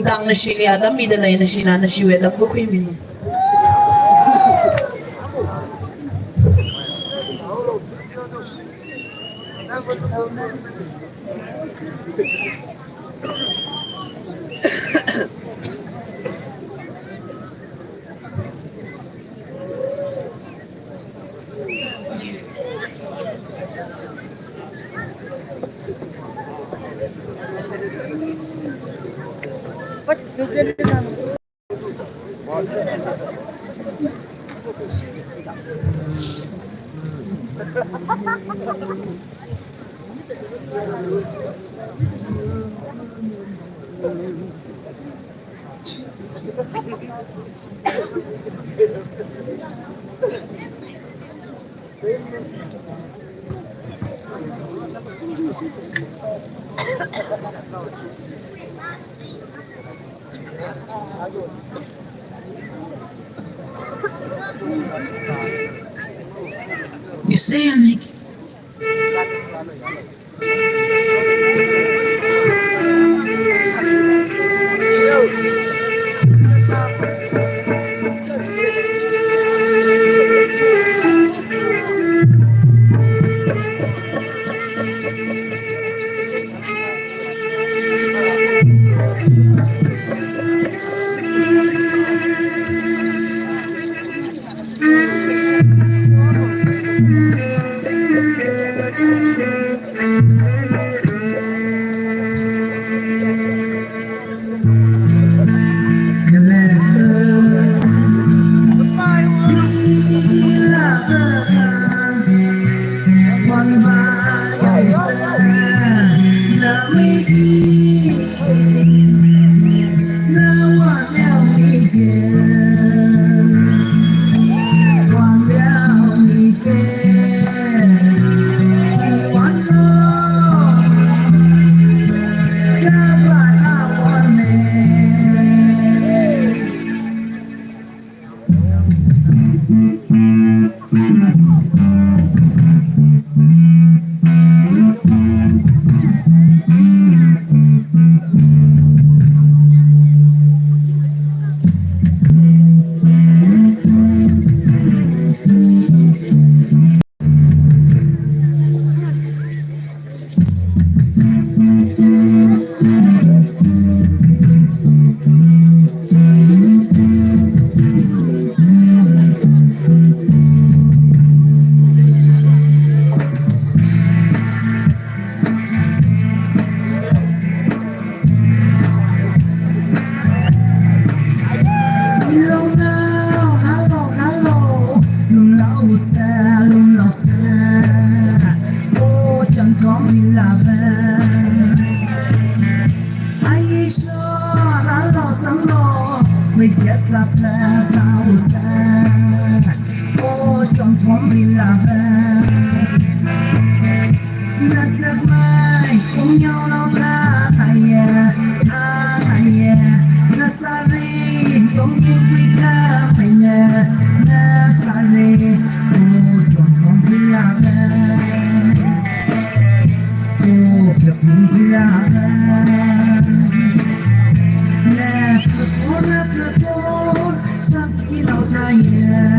dang na silia da midalay na sina na siwe da bukui min You say I'm making. chẳng có mình là bên ai cho đã lo sẵn lo mình chết xa xa sao xa ô trong thoáng mình là bên lần giấc mai cùng nhau lo la này na sa đi không như quy ca mình na sa đi ô trong thoáng mình là bên ô được mình là bên Lepo, sampai lau tanya.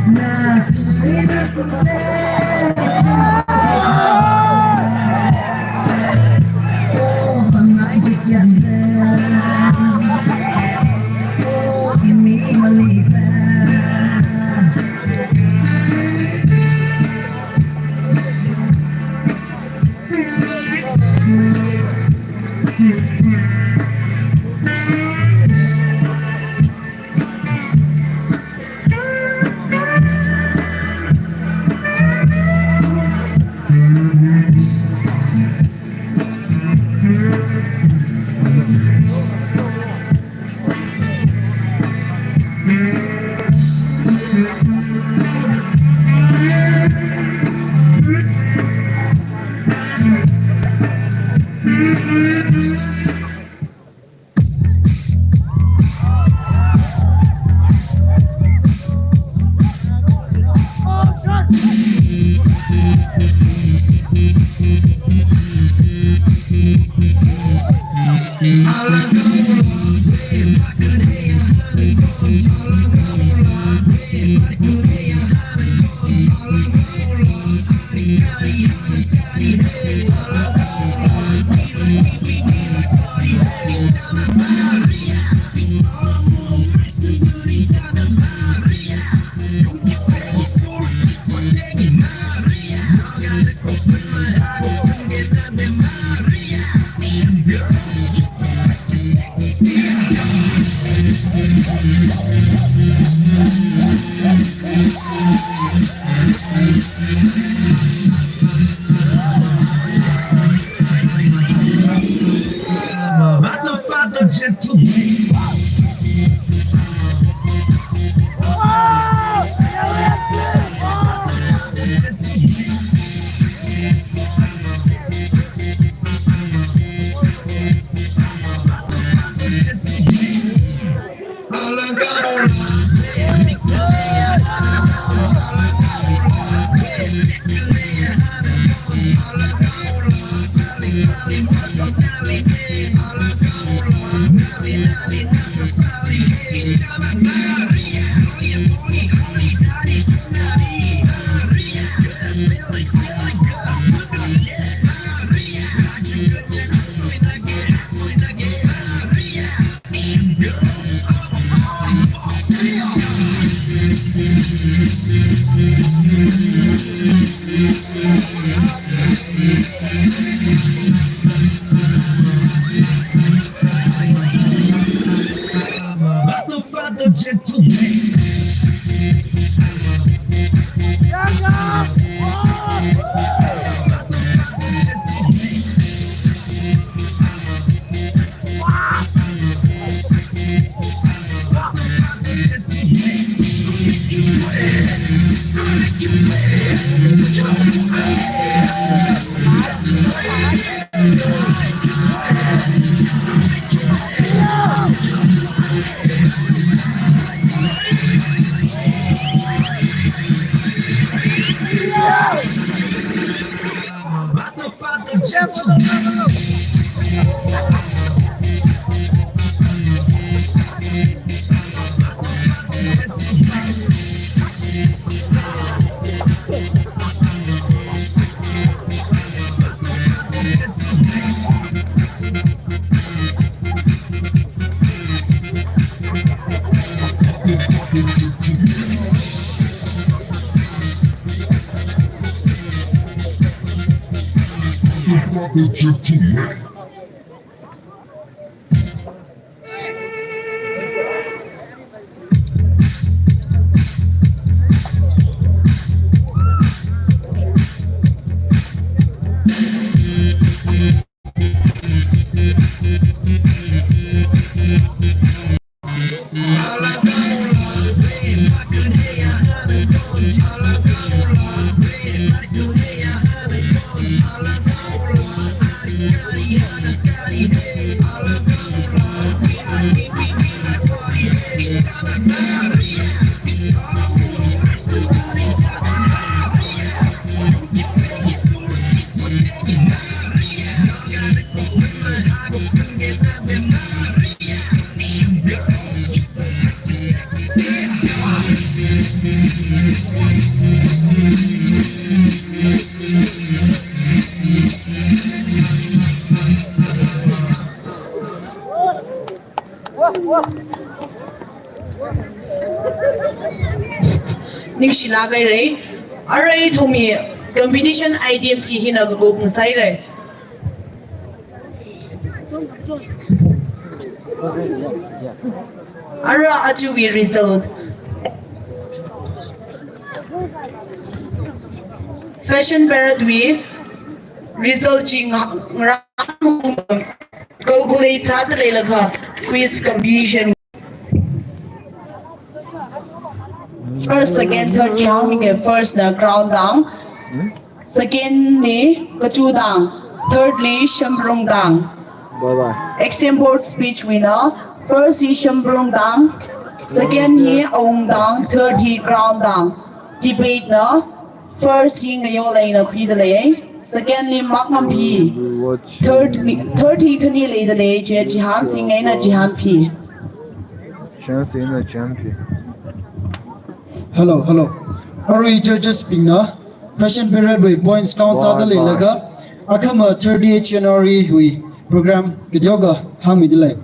Nasib oh, bangai bercanda. Oh, ini melibat. Ningshila gai re. Arai thomi competition IDMC hina go musai re. Ara achubi result. Fashion paradwi result jing calculate sa talaga quiz competition. First, second, third round we get first the crown down. Secondly, kachu down. Thirdly, shambrung down. Bye-bye. Example speech winner. First is shambrung down. Second he aung down. Third he crown down. Debate na. First he ngayon lay na kuidalay. Secondly, makam pi. Third he kani lay dalay. Jihan singay na jihan pi. Chance in the champion. Hello. Ari judges pingna. Fashion period with points count sa dali laga. Akama 30th January hui program kidyoga hami dilay.